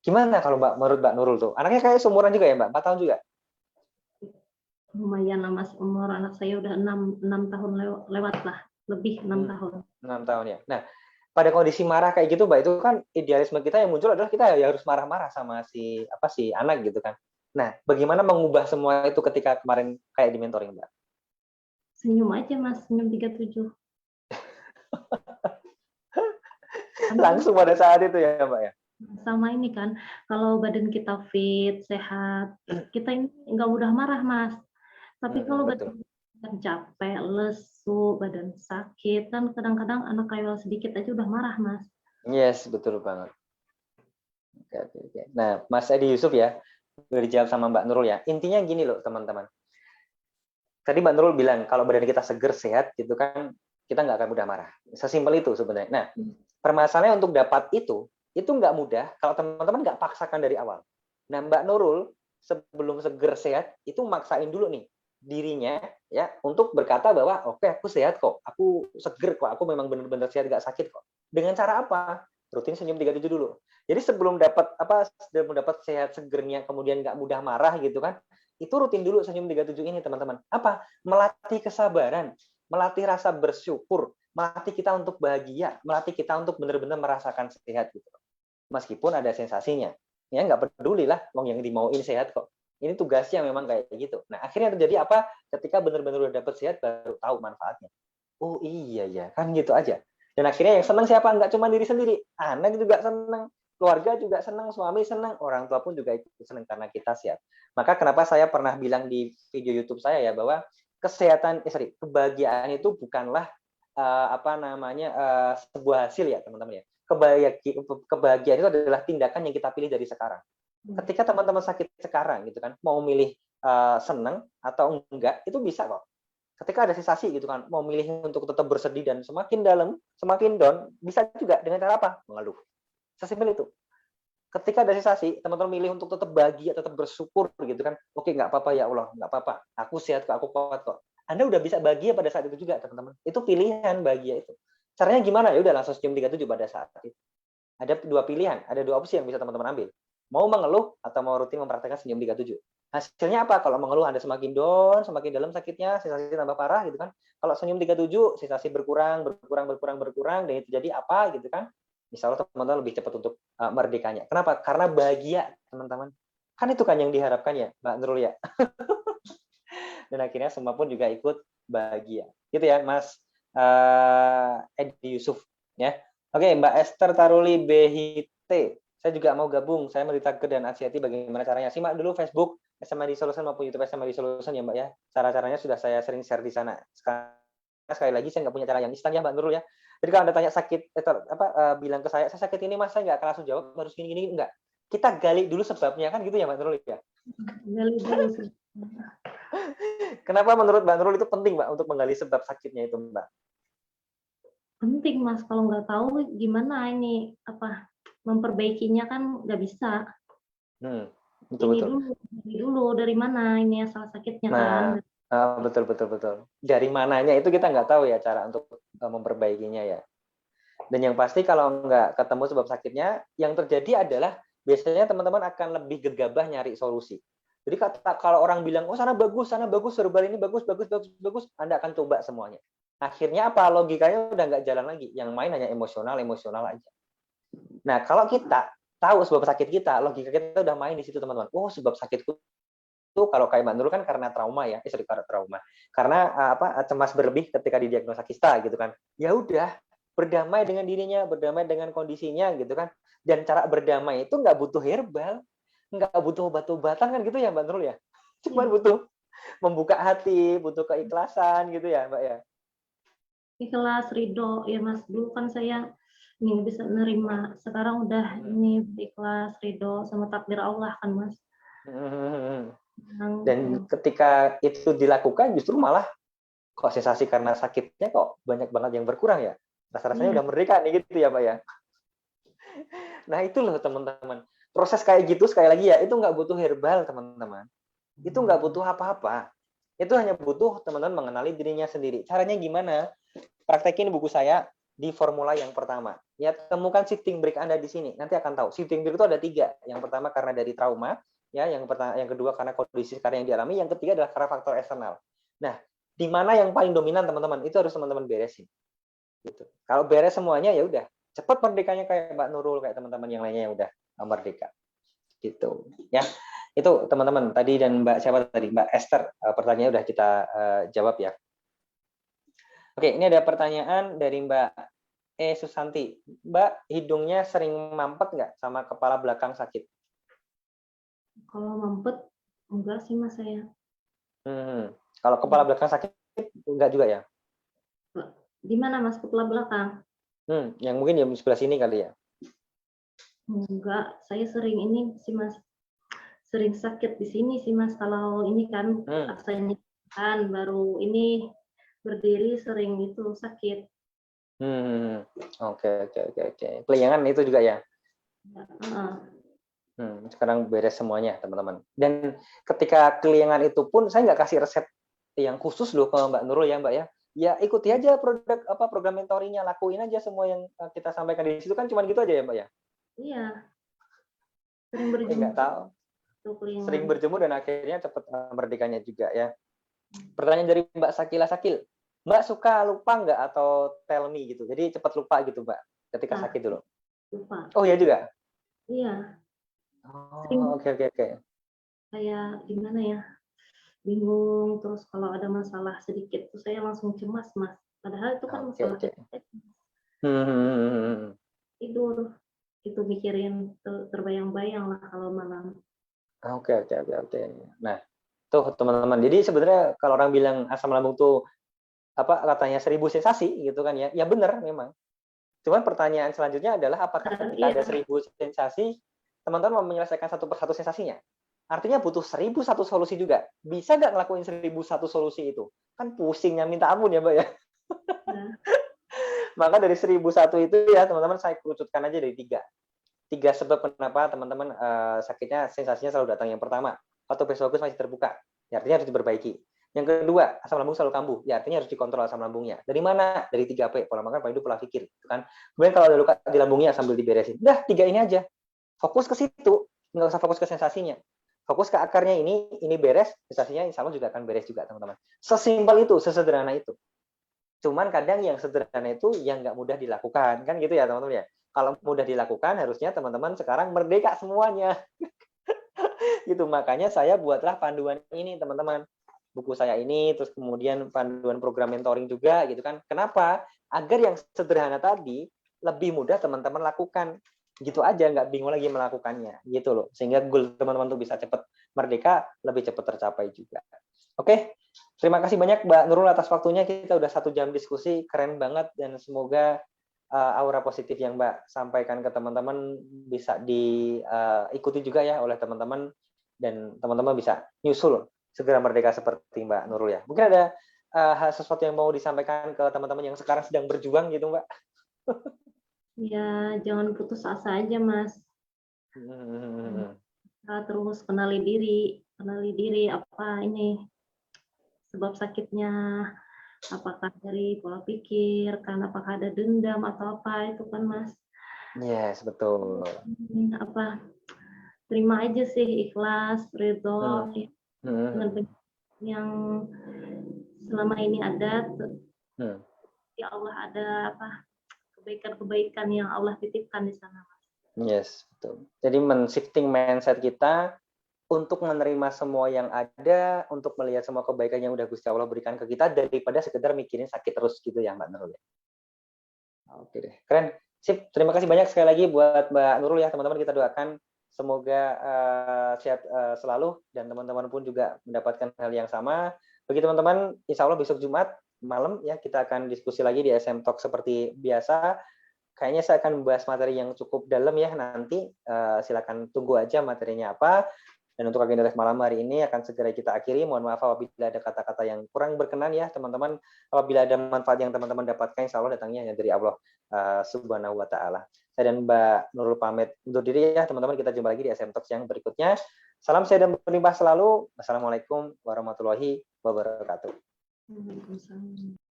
Speaker 1: Gimana kalau Mbak, menurut Mbak Nurul tuh? Anaknya kayak seumuran juga ya Mbak? 4 tahun juga?
Speaker 2: Lumayan lah Mas, umur anak saya udah 6 tahun lewat lah. Lebih 6 tahun.
Speaker 1: 6 tahun ya. Nah, pada kondisi marah kayak gitu Mbak, itu kan idealisme kita yang muncul adalah kita ya harus marah-marah sama si anak gitu kan. Nah, bagaimana mengubah semua itu ketika kemarin kayak di mentoring Mbak?
Speaker 2: Senyum aja Mas, senyum 37.
Speaker 1: Langsung pada saat itu ya Mbak ya?
Speaker 2: Sama ini kan, kalau badan kita fit, sehat, kita ini nggak mudah marah Mas. Tapi kalau badan capek, lesu, badan sakit, kan kadang-kadang anak rewel sedikit aja udah marah Mas.
Speaker 1: Yes, betul banget. Oke. Nah, Mas Edi Yusuf ya, udah dijawab sama Mbak Nurul ya. Intinya gini loh teman-teman. Tadi Mbak Nurul bilang kalau badan kita seger sehat gitu kan, kita nggak akan mudah marah. Sesimpel itu sebenarnya. Nah, permasalahannya untuk dapat itu nggak mudah kalau teman-teman nggak paksakan dari awal. Nah, Mbak Nurul sebelum seger sehat itu maksain dulu nih dirinya ya untuk berkata bahwa oke, aku sehat kok, aku seger kok, aku memang benar-benar sehat nggak sakit kok. Dengan cara apa? Rutin senyum 37 dulu. Jadi sebelum dapat sehat segernya kemudian nggak mudah marah gitu kan, itu rutin dulu senyum 37 ini teman-teman. Apa? Melatih kesabaran, melatih rasa bersyukur, melatih kita untuk bahagia, melatih kita untuk benar-benar merasakan sehat gitu. Meskipun ada sensasinya. Ya nggak peduli lah, wong yang dimauin sehat kok. Ini tugasnya memang kayak gitu. Nah, akhirnya terjadi apa? Ketika benar-benar udah dapet sehat baru tahu manfaatnya. Oh iya ya, kan gitu aja. Dan akhirnya yang senang siapa? Nggak cuma diri sendiri, anak juga senang, keluarga juga senang, suami senang, orang tua pun juga ikut senang karena kita sehat. Maka kenapa saya pernah bilang di video YouTube saya ya bahwa kebahagiaan itu bukanlah sebuah hasil ya teman-teman ya. Kebahagiaan itu adalah tindakan yang kita pilih dari sekarang. Ketika teman-teman sakit sekarang gitu kan, mau milih senang atau enggak itu bisa kok. Ketika ada sensasi gitu kan, mau milih untuk tetap bersedih dan semakin dalam, semakin down, bisa juga dengan cara apa? Mengeluh. Sesimpel itu. Ketika ada sensasi, teman-teman milih untuk tetap bahagia, tetap bersyukur gitu kan. Oke, nggak apa-apa ya Allah, nggak apa-apa. Aku sehat kok, aku kuat kok. Anda udah bisa bahagia pada saat itu juga, teman-teman. Itu pilihan bahagia itu. Caranya gimana? Ya udah langsung senyum 37 pada saat itu. Ada dua pilihan, ada dua opsi yang bisa teman-teman ambil. Mau mengeluh atau mau rutin mempraktekkan senyum 37. Hasilnya apa? Kalau mengeluh Anda semakin down, semakin dalam sakitnya, sensasi tambah parah gitu kan. Kalau senyum 37, sensasi berkurang, dan itu jadi apa gitu kan. Insya Allah teman-teman lebih cepat untuk merdekanya. Kenapa? Karena bahagia, teman-teman. Kan itu kan yang diharapkan ya, Mbak Nurul ya. Dan akhirnya semua pun juga ikut bahagia. Gitu ya, Mas Edi Yusuf ya. Oke, Mbak Esther Taruli BHT. Saya juga mau gabung. Saya Melitaker dan Asyati, bagaimana caranya? Simak dulu Facebook SMA Solution maupun YouTube SMA Solution ya Mbak ya. Cara-caranya sudah saya sering share di sana. Sekali lagi saya nggak punya cara yang instan ya Mbak Nurul ya. Jadi kalau Anda tanya sakit bilang ke saya sakit ini Mas, saya nggak akan langsung jawab harus gini-gini, enggak. Kita gali dulu sebabnya kan gitu ya Mbak Nurul ya.
Speaker 2: Gali dulu.
Speaker 1: Kenapa menurut Mbak Nurul itu penting Mbak untuk menggali sebab sakitnya itu Mbak?
Speaker 2: Penting Mas, kalau nggak tahu gimana ini memperbaikinya kan nggak bisa.
Speaker 1: Betul.
Speaker 2: Ini dulu dari mana ini asal sakitnya kan.
Speaker 1: Betul. Dari mananya itu kita nggak tahu ya cara untuk memperbaikinya ya. Dan yang pasti kalau nggak ketemu sebab sakitnya, yang terjadi adalah biasanya teman-teman akan lebih gegabah nyari solusi. Jadi kalau orang bilang, oh sana bagus, herbal ini bagus, Anda akan coba semuanya. Akhirnya apa? Logikanya udah nggak jalan lagi. Yang main hanya emosional aja. Nah, kalau kita tahu sebab sakit kita, logika kita udah main di situ teman-teman. Oh, sebab sakitku itu kalau kayak Mbak Nurul kan karena trauma ya. Karena cemas berlebih ketika didiagnosa kista gitu kan. Ya udah, berdamai dengan dirinya, berdamai dengan kondisinya gitu kan. Dan cara berdamai itu nggak butuh herbal, nggak butuh obat-obatan kan gitu ya Mbak Nurul ya. Cuma butuh membuka hati, butuh keikhlasan gitu ya Mbak ya.
Speaker 2: Ikhlas, ridho ya Mas. Dulu kan saya ini bisa menerima, sekarang udah ini ikhlas, ridho sama takdir Allah kan Mas.
Speaker 1: Dan ketika itu dilakukan justru malah kok sensasi karena sakitnya kok banyak banget yang berkurang ya. Rasa-rasanya udah merdeka nih gitu ya Pak ya. Nah itu loh teman-teman. Proses kayak gitu sekali lagi ya, itu nggak butuh herbal teman-teman. Itu nggak butuh apa-apa. Itu hanya butuh teman-teman mengenali dirinya sendiri. Caranya gimana? Praktekin buku saya di formula yang pertama. Ya, temukan shifting break Anda di sini. Nanti akan tahu. Shifting break itu ada 3. Yang pertama karena dari trauma, ya, yang kedua karena kondisi sekarang yang dialami, yang ketiga adalah karena faktor eksternal. Nah, di mana yang paling dominan teman-teman? Itu harus teman-teman beresin. Gitu. Kalau beres semuanya ya udah, cepat merdekanya kayak Mbak Nurul, kayak teman-teman yang lainnya yang udah merdeka. Gitu. Ya. Itu teman-teman tadi dan Mbak siapa tadi? Mbak Esther. Pertanyaannya udah kita jawab ya. Oke, ini ada pertanyaan dari Mbak Susanti. Mbak, hidungnya sering mampet nggak sama kepala belakang sakit?
Speaker 2: Kalau mampet, enggak sih Mas saya.
Speaker 1: Kalau kepala belakang sakit, enggak juga ya?
Speaker 2: Di mana Mas kepala belakang?
Speaker 1: Yang mungkin di sebelah sini kali ya?
Speaker 2: Enggak, saya sering ini sih Mas. Sering sakit di sini sih Mas. Kalau ini kan rasanya kan baru ini berdiri sering itu sakit.
Speaker 1: Oke. Keliangan itu juga ya? Sekarang beres semuanya teman-teman. Dan ketika keliangan itu pun saya nggak kasih resep yang khusus loh ke Mbak Nurul ya Mbak ya. Ya ikuti aja program mentoringnya, lakuin aja semua yang kita sampaikan di situ kan cuma gitu aja ya Mbak ya.
Speaker 2: Iya. Sering berjemur.
Speaker 1: Nggak tahu. Sering berjemur dan akhirnya cepat merdekanya juga ya. Pertanyaan dari Mbak Sakila Sakil. Mbak suka lupa nggak atau tell me gitu? Jadi cepat lupa gitu Mbak ketika sakit dulu.
Speaker 2: Lupa.
Speaker 1: Oh ya juga?
Speaker 2: Iya.
Speaker 1: Oke.
Speaker 2: Kayak gimana ya? Bingung, terus kalau ada masalah sedikit tuh saya langsung cemas Mas. Padahal itu kan masalah tidur. Itu mikirin terbayang-bayang lah kalau malam.
Speaker 1: Oke. Nah, tuh teman-teman. Jadi sebenarnya kalau orang bilang asam lambung tuh katanya 1000 sensasi gitu kan ya. Ya benar memang. Cuman pertanyaan selanjutnya adalah apakah ketika ada 1000 sensasi, teman-teman mau menyelesaikan satu persatu sensasinya? Artinya butuh 1001 solusi juga. Bisa nggak ngelakuin 1001 solusi itu? Kan pusingnya minta ampun ya Mbak ya. Maka dari 1001 itu ya teman-teman saya kerucutkan aja dari 3 sebab kenapa teman-teman sakitnya sensasinya selalu datang. Yang pertama, patofisiogenus masih terbuka, ya artinya harus diperbaiki. Yang kedua, asam lambung selalu kambuh, ya artinya harus dikontrol asam lambungnya. Dari mana? Dari 3P, pola makan, pola hidup, pola pikir, kan? Kemudian kalau ada luka di lambungnya sambil diberesin. Udah 3 ini aja. Fokus ke situ, nggak usah fokus ke sensasinya. Fokus ke akarnya ini beres, sensasinya insya Allah juga akan beres juga teman-teman. Sesimpel itu, sesederhana itu. Cuman kadang yang sederhana itu yang nggak mudah dilakukan, kan gitu ya teman-teman ya. Kalau mudah dilakukan, harusnya teman-teman sekarang merdeka semuanya. Gitu, makanya saya buatlah panduan ini, teman-teman. buku saya ini, terus kemudian panduan program mentoring juga gitu kan. Kenapa? Agar yang sederhana tadi lebih mudah teman-teman lakukan. Gitu aja, nggak bingung lagi melakukannya gitu loh. Sehingga goal teman-teman tuh bisa cepat merdeka, lebih cepat tercapai juga. Oke, terima kasih banyak Mbak Nurul atas waktunya. Kita udah 1 jam diskusi, keren banget, dan semoga aura positif yang Mbak sampaikan ke teman-teman bisa diikuti juga ya oleh teman-teman, dan teman-teman bisa nyusul segera merdeka seperti Mbak Nurul ya. Mungkin ada sesuatu yang mau disampaikan ke teman-teman yang sekarang sedang berjuang gitu Mbak?
Speaker 2: Ya, jangan putus asa aja, Mas. Terus kenali diri apa ini sebab sakitnya, apakah dari pola pikir, karena apakah ada dendam atau apa itu kan, Mas.
Speaker 1: Yes, betul.
Speaker 2: Apa terima aja sih, ikhlas, ridho dengan yang selama ini ada. Ya Allah, ada apa kebaikan-kebaikan yang Allah titipkan di sana, Mas.
Speaker 1: Yes, betul. Jadi men-shifting mindset kita untuk menerima semua yang ada, untuk melihat semua kebaikan yang udah Gusti Allah berikan ke kita, daripada sekedar mikirin sakit terus gitu ya Mbak Nurul ya. Oke deh, keren. Sip, terima kasih banyak sekali lagi buat Mbak Nurul ya, teman-teman. Kita doakan semoga sehat selalu, dan teman-teman pun juga mendapatkan hal yang sama. Bagi teman-teman, insya Allah besok Jumat malam ya kita akan diskusi lagi di SM Talk seperti biasa. Kayaknya saya akan membahas materi yang cukup dalam ya nanti. Silakan tunggu aja materinya apa. Dan untuk agenda live malam hari ini akan segera kita akhiri. Mohon maaf apabila ada kata-kata yang kurang berkenan ya teman-teman. Apabila ada manfaat yang teman-teman dapatkan, insya Allah datangnya hanya dari Allah Subhanahu wa Ta'ala. Saya dan Mbak Nurul pamit undur diri ya teman-teman. Kita jumpa lagi di SM Talks yang berikutnya. Salam sehat dan berlimpah selalu. Wassalamualaikum warahmatullahi wabarakatuh.
Speaker 2: Waalaikumsalam.